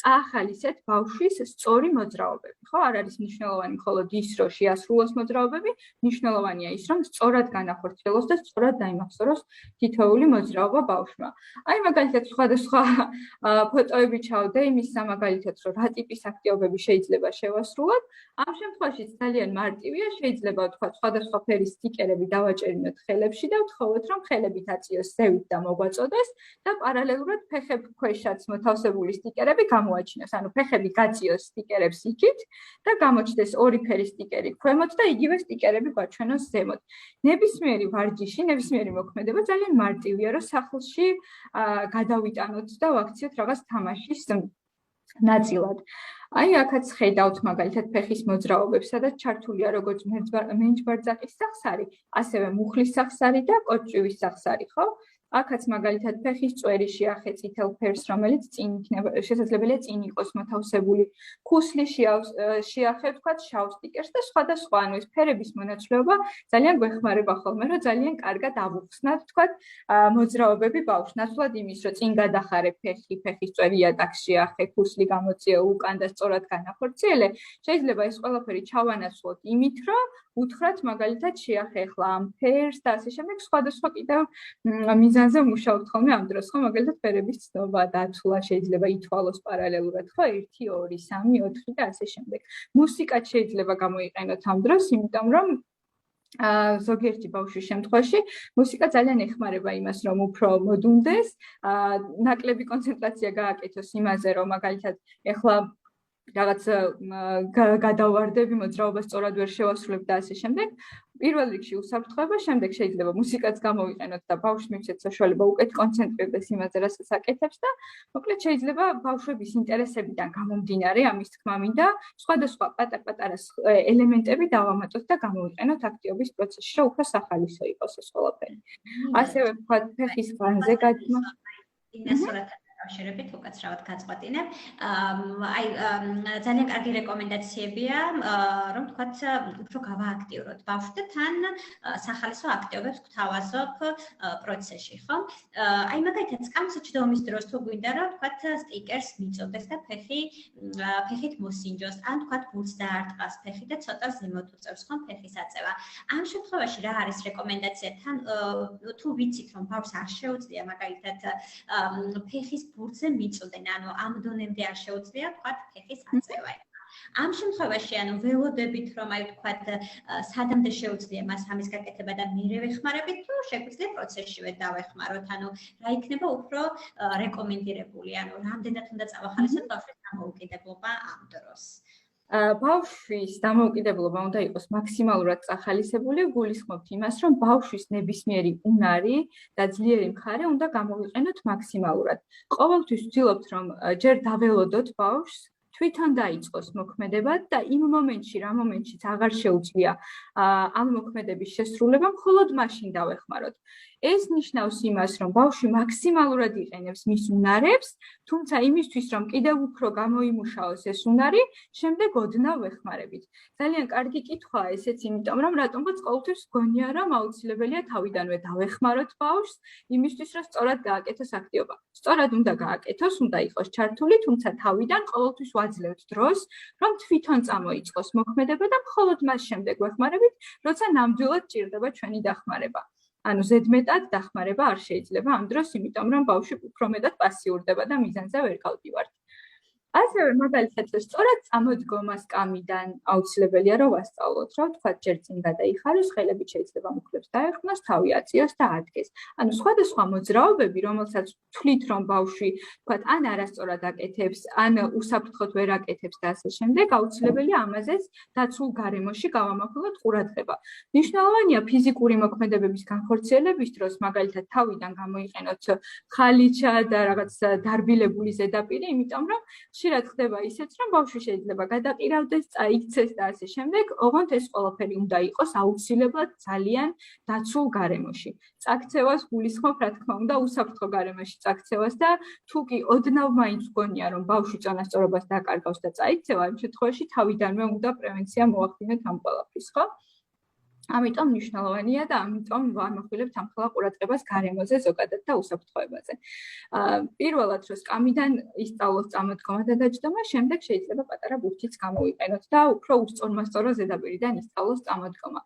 წაახალისეთ ბავშვის სწორი მოძრაობები, ხო? არ არის მნიშვნელოვანი მხოლოდ ის, რომ შეასრულოს მოძრაობები, მნიშვნელოვანია ის, რომ სწორად განახორციელოს და სწორად დაიმახსოვროს თითოეული მოძრაობა ბავშვმა. აი მაგალითად სხვადასხვა ფოტოები ჩავდე იმის სამაგალითოდ, რომ რა ტიპის აქტივობები შეიძლება შევასრულოთ. ამ შემთხვევაში ძალიან მარტივია, შეიძლება ვთქვათ, სხვადასხვა ფერის სტიკერები დავაჭერინოთ ხელებში და ვთხოვოთ, რომ ხელებით აწიოს ზევით და მოგვაწოდეს და პარალელურად ფეხებ ქვეშაც მოთავსებული სტიკერები გამოაჩინოს. ანუ ფეხები გაწიოს სტიკერებს იქით და გამოჩნდეს ორი ფერის სტიკერი ქვემოთ და იგივე სტიკერები გვაჩვენოს ზემოთ. ნებისმიერი ვარჯიში, ნებისმიერი მოქმედება ძალიან მარტივია, რომ სახლში გადავიტანოთ და ვაქციოთ რაღაც თამაშის ნაწილად. აი აქაც ხედავთ მაგალითად ფეხის მოძრაობებს, სადაც ჩართულია როგორც მენჯბარძაკის სახსარი, ასევე მუხლის სახსარი და კოჭჭივის სახსარი, ხო? აქაც მაგალითად ფეხის წვერი შეახე წითელ ფერს, რომელიც წინ იქნება, შესაძლებელია წინ იყოს მოთავსებული, ქუსლი შეახე ვთქვათ შავ სტიკერს და სხვადასხვა, ანუ ეს ფერების მონაცვლეობა ძალიან გვეხმარება ხოლმე, რომ ძალიან კარგად ავუხსნათ ვთქვათ მოძრაობები ბავშვს. ნაცვლად იმის, რომ წინ გადახარე ფეხი, ფეხის წვერი იატაკს შეახე, ქუსლი გამოწიე უკან და სწორად განახორციელე, შეიძლება ეს ყველაფერი ჩავანაცვლოთ იმით, რომ უთხრათ მაგალითად შეახე ამ ფერს და ასე შემდეგ სხვადასხვა კიდევ მიზანზე მუშაობთ ხოლმე ამ დროს, ხო? მაგალითად ფერების ცნობა, დათვლა შეიძლება ითვალოს პარალელურად, ხო? 1, 2, 3, 4 და ასე შემდეგ. მუსიკაც შეიძლება გამოიყენოთ ამ დროს, იმიტომ რომ ზოგიერთი ბავშვის შემთხვევაში მუსიკა ძალიან ეხმარება იმას, რომ უფრო მოდუნდეს, ნაკლები კონცენტრაცია გააკეთოს იმაზე, რომ მაგალითად ეხლა რაღაც გადავარდები, მოძრაობა სწორად ვერ შევასრულებ და ასე შემდეგ. პირველ რიგში უსაფრთხოება, შემდეგ შეიძლება მუსიკაც გამოვიყენოთ და ბავშვს მივცეთ საშუალება უკეთ კონცენტრირდეს იმაზე, რასაც აკეთებს და მოკლედ შეიძლება ბავშვების ინტერესებიდან გამომდინარე, ამის თქმა მინდა, სხვადასხვა პატარ-პატარა ელემენტები დავამატოთ და გამოვიყენოთ აქტივობის პროცესში, რომ უფრო სახალისო იყოს ეს ყველაფერი. ასევე ვთქვათ, ფეხის ღვანზე გაძმა. კავშირებით უკაცრავად გაწყვეტინებ. აი ძალიან კარგი რეკომენდაციებია, რომ თქვათ უფრო გავააქტიუროთ ბავშვს და თან სახალისო აქტივობებს გვთავაზობ პროცესში, ხო? აი მაგალითად, სკამსა ჯდომის დროს თუ გვინდა რომ თქვათ სტიკერს მიწოდეს და ფეხით მოსინჯოს, ან თქვათ ბურთს დაარტყას ფეხი და ცოტა ზემოთ უწევს, ხო, ფეხის აწევა. ამ შემთხვევაში რა არის რეკომენდაცია? თან თუ ვიცით რომ ბავშვს არ შეუძლია მაგალითად ფეხის ბურთზე მიწოდენ, ანუ ამ დონემდე არ შეუძლია თქვათ ფეხის აწევა. ამ შემთხვევაში, ანუ ველოდებით რომ აი თქვათ სადამდე შეუძლია მას ამის გაკეთება და მერე ვეხმარებით, თუ შეგვიძლია პროცესშივე დავეხმაროთ, ანუ რა იქნება უფრო რეკომენდირებული, ანუ რამდენად უნდა წავახალისოთ ბავშვის დამოუკიდებლობა ამ დროს. ბავშვის დამოუკიდებლობა უნდა იყოს მაქსიმალურად წახალისებული, გულისხმობთ იმას, რომ ბავშვის ნებისმიერი უნარი და ძლიერი მხარე უნდა გამოვიყენოთ მაქსიმალურად. ყოველთვის ვცდილობთ, რომ ჯერ დაველოდოთ ბავშვს, თვითონ დაიწყოს მოქმედება და იმ მომენტში, რა მომენტშიც აღარ შეუძლია ამ მოქმედების შესრულება, მხოლოდ მაშინ დავეხმაროთ. ეს ნიშნავს იმას, რომ ბავშვი მაქსიმალურად იყენებს მის უნარებს, თუმცა იმისთვის, რომ კიდევ უფრო გამოიმუშაოს ეს უნარი, შემდეგ ოდნავ ვეხმარებით. ძალიან კარგი კითხვაა ესეც, იმიტომ რომ რატომღაც ყოველთვის გონია, რომ აუცილებელია თავიდანვე დავეხმაროთ ბავშვს, იმისთვის, რომ სწორად გააკეთოს აქტივობა. სწორად უნდა გააკეთოს, უნდა იყოს ჩართული, თუმცა თავიდან ყოველთვის ვაძლევთ დროს, რომ თვითონ წამოიწყოს მოქმედება და მხოლოდ მას შემდეგ ვეხმარებით, როცა ნამდვილად ჭირდება ჩვენი დახმარება. ანუ ზედმეტად დახმარება არ შეიძლება ამ დროს, იმიტომ რომ ბავშვი უფრო მეტად პასიურდება და მიზანზე ვერ გავდივართ. ასევე მაგალითად სწორად წამოდგომა სკამიდან აუცილებელია რომ ვასწავლოთ, რომ თქვა ჯერ წინ გადაიხაროს, ხელებით შეიძლება მუქლებს დაეხმოს, თავი აწიოს და ადგეს. ანუ სხვადასხვა მოძრაობები, რომელსაც თვლით რომ ბავშვი თქვა ან არასწორად აკეთებს, ან უსაფრთხოდ ვერ აკეთებს და ასე შემდეგ, აუცილებელია ამაზეც დაცულ გარემოში გავამახვილოთ ყურადღება. მნიშვნელოვანია ფიზიკური მოქმედებების განხორციელების დროს, მაგალითად თავიდან გამოიყენოთ ხალიჩა და რაღაც დარბილებული ზედაპირი, იმიტომ რომ ხშირად ხდება ისეც, რომ ბავშვი შეიძლება გადაყირავდეს, წაიქცეს და ასე შემდეგ, ოღონდ ეს ყველაფერი უნდა იყოს აუცილებლად ძალიან დაცულ გარემოში. წაქცევას გულისხმობ, რა თქმა უნდა, უსაფრთხო გარემოში წაქცევას და თუ კი ოდნავ მაინც გონია, რომ ბავშვი წონასწორობას დაკარგავს და წაიქცევა, იმ შემთხვევაში თავიდანვე უნდა პრევენცია მოახდინოთ ამ ყველაფრის, ხო? ამიტომ მნიშვნელოვანია და ამიტომ ვამახვილებთ ამ ხელა ყურადღებას გარემოზე ზოგადად და უსაფრთხოებაზე. პირველად რომ სკამიდან ისწავლოს წამოდგომა და დაჯდომა, შემდეგ შეიძლება პატარა ბურთიც გამოვიყენოთ და უფრო უსწორმასწორო ზედაპირიდან ისწავლოს წამოდგომა.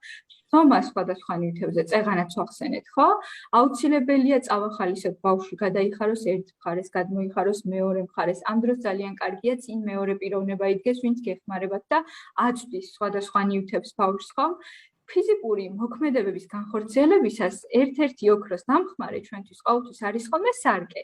თომა სხვადასხვა ნივთებზე წეღანაც ვახსენეთ, ხო? აუცილებელია წავახალისოთ ბავშვი გადაიხაროს ერთ მხარეს, გადმოიხაროს მეორე მხარეს. ამ დროს ძალიან კარგია წინ მეორე პიროვნება იდგეს, ვინც გეხმარებათ და აწვდის სხვადასხვა ნივთებს ბავშვს, ხო? ფიზიკური მოქმედებების განხორციელებისას ერთ-ერთი ოქროს დამხმარე ჩვენთვის ყოველთვის არის ხოლმე სარკე.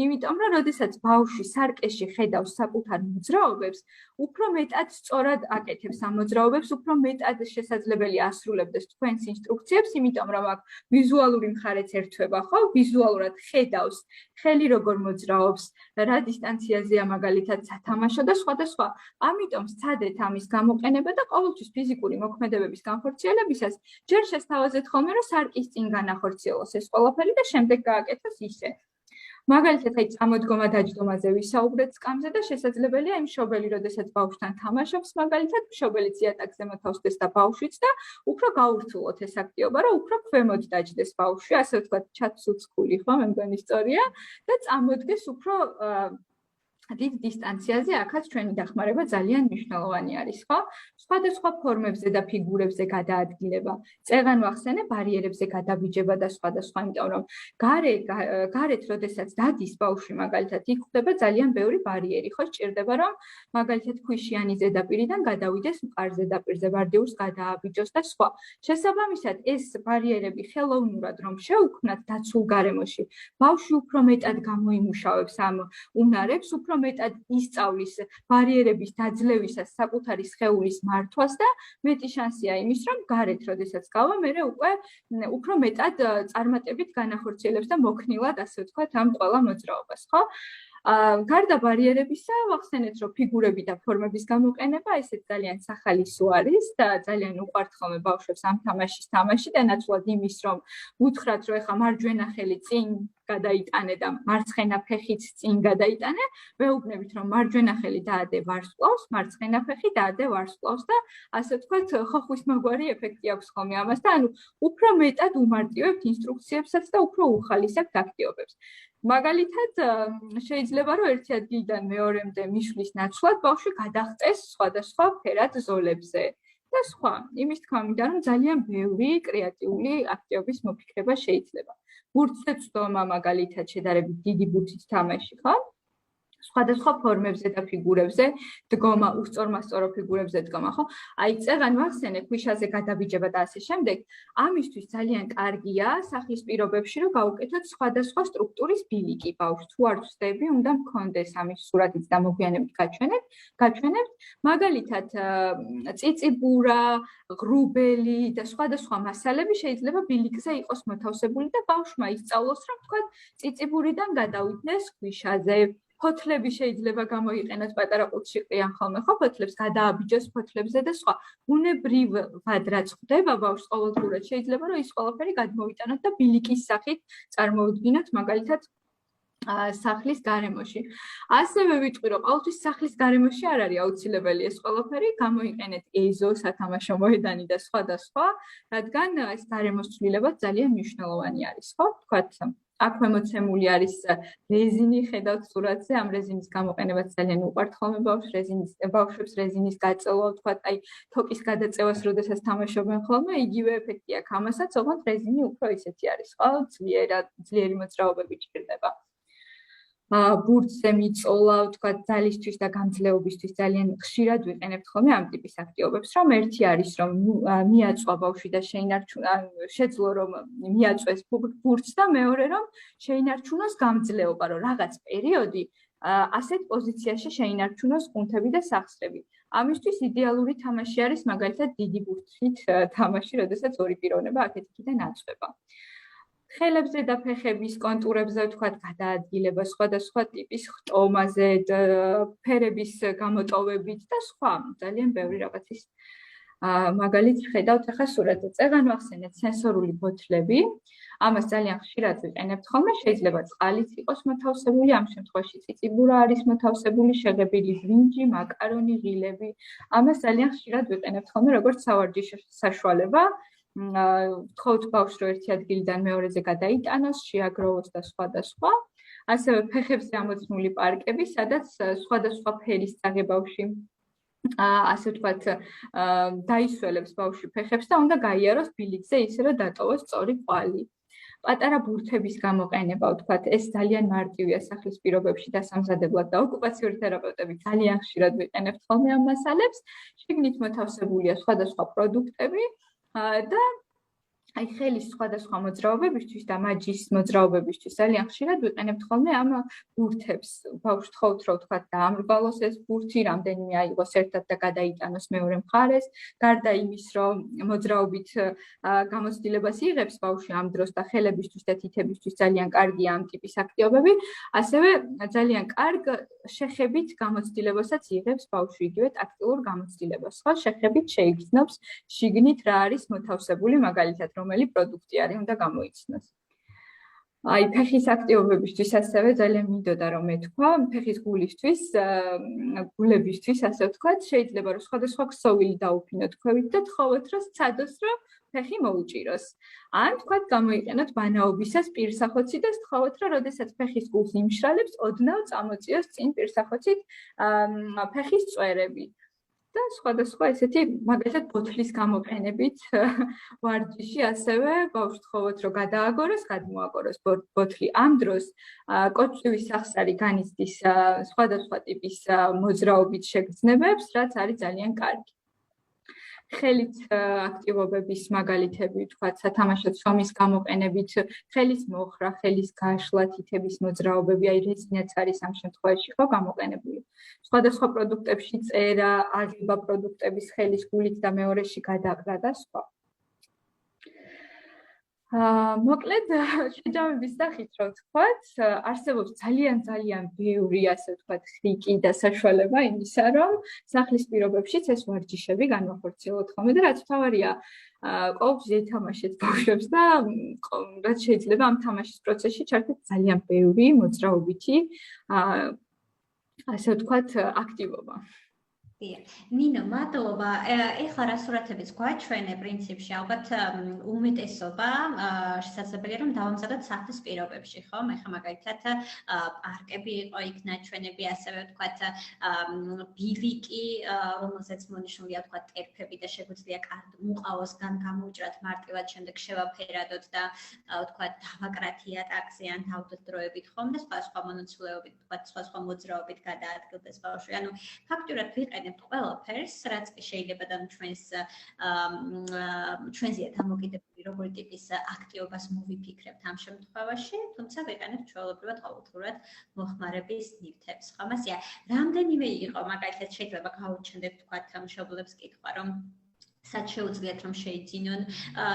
იმიტომ რომ როდესაც ბავშვი სარკეში ხედავს საკუთარ მოძრაობებს, უფრო მეტად სწორად აკეთებს ამ მოძრაობებს, უფრო მეტად შესაძლებელია ასრულებდეს თქვენს ინსტრუქციებს, იმიტომ რომ აქ ვიზუალური მხარეც ერთვება, ხო? ვიზუალურად ხედავს ხელი როგორ მოძრაობს, რა დისტანციაზეა მაგალითად სათამაშო და სხვადასხვა. ამიტომ სცადეთ ამის გამოყენება და ყოველთვის ფიზიკური მოქმედებების განხორციელებისას ჯერ შესთავაზეთ ხოლმე, რომ სარკის წინ განახორციელოს ეს ყველაფერი და შემდეგ გააკეთოს ისე. მაგალითად, აი წამოდგომა დაჯდომაზე ვისაუბრეთ სკამზე და შესაძლებელია იმ მშობელი, როდესაც ბავშვთან თამაშობს, მაგალითად, მშობელი იატაკზე მოთავსდეს და ბავშვიც და უფრო გაურთულოთ ეს აქტივობა, რომ უფრო ქვემოთ დაჯდეს ბავშვი, ასე ვთქვათ, ჩაცუცკული, ხო, მე მგონი სწორია და წამოდგეს უფრო დიდ დისტანციაზე, აქაც ჩვენი დახმარება ძალიან მნიშვნელოვანი არის, ხო? სხვადასხვა ფორმებზე და ფიგურებზე გადაადგილება, წეღან ვახსენე, ბარიერებზე გადაბიჯება და სხვადასხვა, იმიტომ რომ გარეთ, როდესაც დადის ბავშვი, მაგალითად, იქ ხდება ძალიან ბევრი ბარიერი, ხო? სჭირდება, რომ მაგალითად ქვიშიანი ზედაპირიდან გადავიდეს მყარ ზედაპირზე, ბარდიურს გადააბიჯოს და სხვა. შესაბამისად, ეს ბარიერები ხელოვნურად რომ შეუქმნათ დაცულ გარემოში, ბავშვი უფრო მეტად გამოიმუშავებს ამ უნარებს, უფრო მეტად ისწავლის ბარიერების დაძლევისას საკუთარი სხეულის მართვას და მეტი შანსია იმის, რომ გარეთ, როდესაც გავა, მერე უკვე უფრო მეტად წარმატებით განახორციელებს და მოქნილად, ასე ვთქვათ, ამ ყველა მოძრაობას, ხო? გარდა ბარიერებისა, ვახსენეთ, რომ ფიგურები და ფორმების გამოყენება ესეც ძალიან სახალისო არის და ძალიან უყვართ ხოლმე ბავშვებს ამ თამაშის თამაში და ნაცვლად იმის, რომ უთხრათ, რომ ეხა მარჯვენა ხელი წინ გადაიტანე და მარცხენა ფეხიც წინ გადაიტანე, ვეუბნებით, რომ მარჯვენა ხელი დაადე ვარსკვლავს, მარცხენა ფეხი დაადე ვარსკვლავს და ასე ვთქვათ, ხოხვის მაგვარი ეფექტი აქვს ხოლმე ამას და ანუ უფრო მეტად უმარტივებთ ინსტრუქციებსაც და უფრო უხალისებთ აქტივობებს. მაგალითად, შეიძლება რომ ერთი ადგილიდან მეორემდე მისვლის ნაცვლად ბავშვი გადახტეს სხვადასხვა ფერად ზოლებზე და სხვა. იმის თქმამდე, რომ ძალიან ბევრი კრეატიული აქტივობის მოფიქრება შეიძლება. ბურთზე წვდომა მაგალითად შედარებით დიდი ბურთით თამაში, ხო? სხვადასხვა ფორმებზე და ფიგურებზე დგომა, უსწორმასწორო ფიგურებზე დგომა, ხო? აი, წეღან ვახსენე ქვიშაზე გადაბიჯება და ასე შემდეგ. ამისთვის ძალიან კარგია სახლის პირობებში, რომ გავუკეთოთ სხვადასხვა სტრუქტურის ბილიკი ბავშვს. თუ არ ვწდები, უნდა მქონდეს ამის სურათიც და მოგვიანებით გაჩვენებთ. მაგალითად, წიწიბურა, ღრუბელი და სხვადასხვა მასალები შეიძლება ბილიკზე იყოს მოთავსებული და ბავშვმა ისწავლოს, რომ თქვა წიწიბურიდან გადავიდნენ ქვიშაზე. ფოთლები შეიძლება გამოიყენოთ, პატარა ყუთში ყრიან ხოლმე, ხო, ფოთლებს გადააბიჯოს ფოთლებზე და სხვა. ბუნებრივად რაც ხდება ბავშვს ყოველდღურად შეიძლება რომ ის ყველაფერი გადმოვიტანოთ და ბილიკის სახით წარმოვიდგინოთ, მაგალითად სახლის გარემოში. ასევე ვიტყვი, რომ ყოველთვის სახლის გარემოში არ არის აუცილებელი ეს ყველაფერი, გამოიყენეთ ეზო, სათამაშო მოედანი და სხვა და სხვა, რადგან ეს გარემოს ცვლილება ძალიან მნიშვნელოვანი არის, ხო? თქვათ აქვე მოცემული არის რეზინი, ხედავთ სურათზე, ამ რეზინის გამოყენებაც ძალიან უყვართ ხოლმე ბავშვებს რეზინის გაწევა, თქვათ, აი, თოკის გადაწევას, როდესაც თამაშობენ ხოლმე, იგივე ეფექტი აქვს ამასაც, ოღონდ რეზინი უფრო ისეთი არის, ხო? ძლიერი მოძრაობები ჭირდება. ბურთზე მიწოლა, თქვათ, ძალისთვის და გამძლეობისთვის ძალიან ხშირად ვიყენებთ ხოლმე ამ ტიპის აქტივობებს, რომ ერთი არის, რომ მიაწვა ბავშვი და შეძლო რომ მიაწვეს ბურთს და მეორე რომ შეინარჩუნოს გამძლეობა, რომ რაღაც პერიოდი ასეთ პოზიციაში შეინარჩუნოს კუნთები და სახსრები. ამისთვის იდეალური თამაში არის მაგალითად დიდი ბურთით თამაში, როდესაც ორი პიროვნება აქეთ-იქიდან აწვება. ხელებზე და ფეხების კონტურებზე ვთქვათ გადაადგილება სხვადასხვა ტიპის ხტომაზე, ფერების გამოტოვებით და სხვა, ძალიან ბევრი რაღაცის მაგალითს ხედავთ ახლა სურათზე. წეღან ვახსენეთ სენსორული ბოთლები. ამას ძალიან ხშირად ვიყენებთ ხოლმე, შეიძლება წყალიც იყოს მოთავსებული, ამ შემთხვევაში წიწიბურა არის მოთავსებული, შეღებილი ბრინჯი, მაკარონი, ღილები. ამას ძალიან ხშირად ვიყენებთ ხოლმე, როგორც სავარჯიშო საშუალება. თხოვთ ბავშვს, რომ ერთი ადგილიდან მეორეზე გადაიტანოს, შეაგროვოს და სხვა და სხვა. ასევე ფეხებზე ამოცნული პარკები, სადაც სხვადასხვა ფერის წაღე ბავშვი ასე ვთქვათ, დაისველებს ბავშვი ფეხებს და უნდა გაიაროს ბილიკზე ისე, რომ დატოვოს სწორი ყვალი. პატარა ბურთების გამოყენება, ვთქვათ, ეს ძალიან მარტივია სახლის პირობებში დასამზადებლად და ოკუპაციური თერაპევტები ძალიან ხშირად ვიყენებთ ხოლმე ამ მასალებს. შიგნით მოთავსებულია სხვადასხვა პროდუქტები და აი ხელის სხვადასხვა მოძრაობებისთვის და მაჯის მოძრაობებისთვის ძალიან ხშირად ვიყენებთ ხოლმე ამ ბურთებს. ბავშვს თხოვთ, რომ თქვა დაამრგვალოს ეს ბურთი, რამდენიმე აიღოს ერთად და გადაიტანოს მეორე მხარეს. გარდა იმის, რომ მოძრაობით გამოცდილებას იღებს ბავშვი ამ დროს და ხელებისთვის და თითებისთვის ძალიან კარგია ამ ტიპის აქტივობები, ასევე ძალიან კარგ შეხებით გამოცდილებასაც იღებს ბავშვი, იგივე ტაქტილურ გამოცდილებას. ხო, შეხებით შეიგრძნობს შიგნით რა არის მოთავსებული, მაგალითად რომელი პროდუქტი არის, უნდა გამოიცნოს. აი, ფეხის აქტივობებისთვის ასევე ძალიან მინდოდა რომ მეთქვა, ფეხის გულებისთვის, ასე ვთქვათ, შეიძლება რომ სხვადასხვა ქსოვილი დაუფინოთ ქვევით და თხოვოთ, რომ სცადოს, რომ ფეხი მოუჭიროს. ან თქვათ, გამოიყენოთ ბანაობისას პირსახოცი და თხოვოთ, რომ როდესაც ფეხის გულს იმშრალებს, ოდნავ წამოწიოს წინ პირსახოცით ფეხის წვერები. და სხვადასხვა ესეთი მაგალითად ბოთლის გამოყენებით ვარჯიში ასევე ბავშვს თხოვოთ, რომ გადააგოროს, გადმოაგოროს ბოთლი. ამ დროს კოჭწივის სახსარი განიცდის სხვადასხვა ტიპის მოძრაობით შეგრძნებებს, რაც არის ძალიან კარგი. ხელით აქტივობების მაგალითები, თქვათ, სათამაშო ცომის გამოყენებით, ხელის მოხრა, ხელის გაშლა, თითების მოძრაობები, აი რეცინაც არის ამ შემთხვევაში ხო გამოყენებული. სხვადასხვა პროდუქტებში წერა, აღება პროდუქტების ხელის გულით და მეორეში გადაყრა და სხვა. მოკლედ, შეჯამების სახით რომ ვთქვათ, არსებობს ძალიან ბევრი, ასე ვთქვათ, ხრიკი და საშუალება იმისა, რომ სახლის პირობებშიც ეს ვარჯიშები განვახორციელოთ ხოლმე და რაც მთავარია, ყოველთვის ეთამაშეთ ბავშვებს და რაც შეიძლება ამ თამაშის პროცესში ჩართეთ ძალიან ბევრი მოძრაობითი, ასე ვთქვათ, აქტივობა. ნინო, მადლობა. ეხლა რა სურათებიც გვაჩვენე პრინციპში, ალბათ უმეტესობა შესაძლებელია რომ დავამზადოთ სახლის პირობებში, ხო? ეხლა მაგალითად პარკები იყო იქ ნაჩვენები, ასევე ვთქვათ ბილიკი, რომელზეც მონიშნულია ვთქვათ ტერფები და შეგვიძლია მუყავოსგან გამოვჭრათ მარტივად, შემდეგ შევაფერადოთ და ვთქვათ დავაკრათიათ აქზე ან დავდოთ დროებით ხომ და სხვა მონოცულეობით, ვთქვათ სხვა მოძრაობით გადაადგილდეს ბავშვი. ანუ ფაქტურად ვიყენებთ ყველაფერს, რაც კი შეიძლება და ჩვენზეა დამოკიდებული როგორი ტიპის აქტივობას მოვიფიქრებთ ამ შემთხვევაში, თუმცა ვიყენებთ ჩვეულებრივად ყოველდღურად მოხმარების ნივთებს. ხომ ასეა, რამდენიმე იყო, მაგალითად შეიძლება გავუჩნდეთ თქვათ მშობლებს კითხვა, რომ სად შეუძლიათ რომ შეიძინონ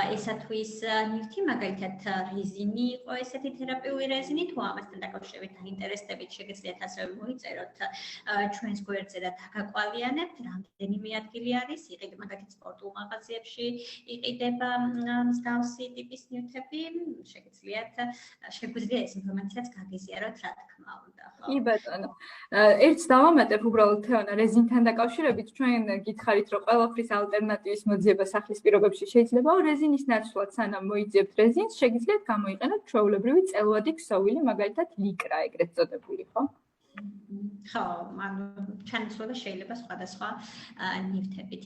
ესა თუ ის ნივთი, მაგალითად რეზინი იყო ესეთი თერაპიული რეზინი, თუ ამასთან დაკავშირებით დაინტერესდებით, შეგიძლიათ ასევე მოიწეროთ ჩვენს გვერდზე და დაგაკვალიანებთ, რამდენიმე ადგილი არის, იყიდება მაგალითად სპორტულ მაღაზიებში, იყიდება მსგავსი ტიპის ნივთები, შეგვიძლია ეს ინფორმაციაც გაგიზიაროთ, რა თქმა უნდა. კი ბატონო. ერთს დავამატებ უბრალოდ თეონა რეზინთან დაკავშირებით, ჩვენ გითხარით რომ ყველაფრის ალტერნატივის მოძიება სახლის პირობებში შეიძლება რეზინის ნაცვლად სანამ მოიძიებთ რეზინს, შეგიძლიათ გამოიყენოთ ჩვეულებრივი წელვადი ქსოვილი, მაგალითად ლიკრა ეგრეთ წოდებული, ხო? ხო, ანუ ჩანაცვლება შეიძლება სხვადასხვა ნივთებით.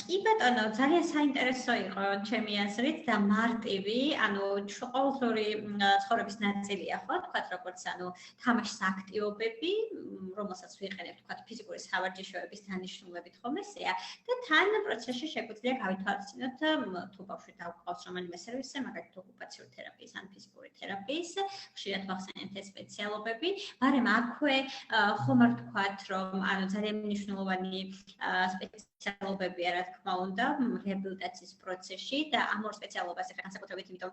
კი ბატონო, ძალიან საინტერესო იყო ჩემი აზრით და მარტივი, ანუ ყოველდღიური ცხოვრების ნაწილია, ხო, თქვათ როგორც ანუ თამაშის აქტივობები, რომელსაც ვიყენებთ, თქვათ ფიზიკური სავარჯიშოების დანიშნულებით ხომ ესეა და თან პროცესში შეგვიძლია გავითვალისწინოთ თუ ბავშვი დაუყავს რომელიმე სერვისზე, მაგალითად ოკუპაციურ თერაპიის ან ფიზიკური თერაპიის, ხშირად ვახსენებთ ეს სპეციალობები, მაგრამ აქვე ხომ არ ვთქვათ, რომ ანუ ძალიან მნიშვნელოვანი სპეციალობებია, რა თქმა უნდა, რეაბილიტაციის პროცესში და ამ ორ სპეციალობას ახლა განსაკუთრებით იმიტომ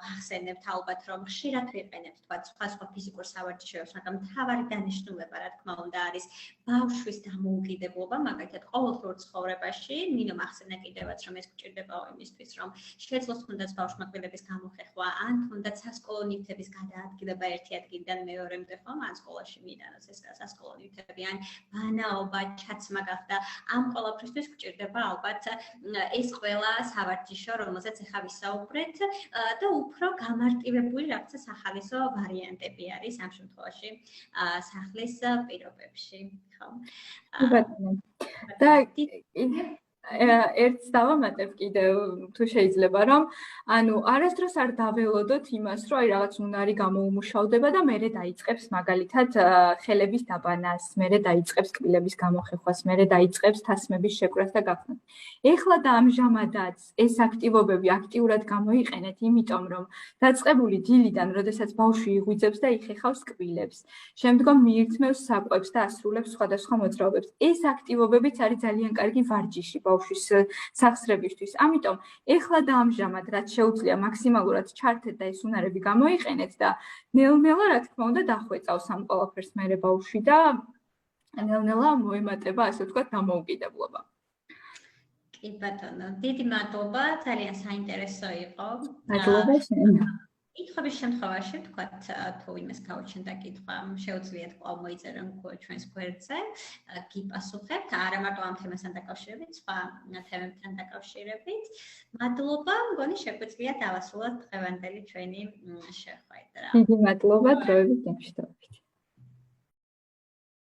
ვახსენებთ ალბათ, რომ ხშირად ვიყენებთ, თქვათ, სხვა ფიზიკურ სავარჯიშოებს, მაგრამ მთავარი დანიშნულება, რა თქმა უნდა, არის ბავშვის დამოუკიდებლობა, მაგალითად, ყოველდღიურ ცხოვრებაში, ნინო ახსენა კიდევაც, რომ ეს გვჭირდება იმისთვის, რომ შეძლოს თუნდაც ბავშვმა კბილების გამოხეხვა, ან თუნდაც სასკოლო ნივთების გადაადგილება ერთი ადგილიდან მეორემდე, ხომ, ან სკოლაში მიიტანოს ეს სასკოლო ნივთები, ან ბანაობა, ჩაცმა გახდა, ამ ყველაფრისთვის გვჭირდება ალბათ ეს ყველა სავარჯიშო, რომელზეც ახლა ვისაუბრეთ და უფრო გამარტივებული რაღაცა სახალისო ვარიანტები არის ამ შემთხვევაში სახლის პირობებში, ხო? და ერთს დავამატებ კიდევ თუ შეიძლება რომ ანუ არასდროს არ დაველოდოთ იმას რომ აი რაღაც უნარი გამოუმუშავდება და მერე დაიწყებს მაგალითად ხელების დაბანას, მერე დაიწყებს კბილების გამოხეხვას, მერე დაიწყებს თასმების შეკვრას და გახსნას. ეხლა და ამჟამადაც ეს აქტივობები აქტიურად გამოიყენეთ, იმიტომ რომ დაწყებული დილიდან, როდესაც ბავშვი იღვიძებს და იხეხავს კბილებს, შემდგომ მიირთმევს საკვებს და ასრულებს სხვადასხვა მოძრაობებს. ეს აქტივობებიც არის ძალიან კარგი ვარჯიში ბავშვის სახსრებისთვის. ამიტომ ეხლა და ამჟამად რაც შეუძლია მაქსიმალურად ჩართეთ და ეს უნარები გამოიყენეთ და ნელ-ნელა რა თქმა უნდა დახვეწავს ამ ყველაფერს მერე ბავშვი და ნელ-ნელა მოემატება ასე ვთქვათ დამოუკიდებლობა. კი ბატონო, დიდი მადლობა, ძალიან საინტერესო იყო. მადლობა შენ. კითხვის შემთხვევაში ვთქვათ, თუ იმას გაუჩნდა კითხვა, შეუძლიათ კვლავ მოიწერონ ჩვენს გვერდზე, გიპასუხებთ, არა მარტო ამ თემასთან დაკავშირებით, სხვა თემებთან დაკავშირებით. მადლობა, მგონი შეგვიძლია დავასრულოთ დღევანდელი ჩვენი შეხვედრა. დიდი მადლობა დროებით გემშვიდობით.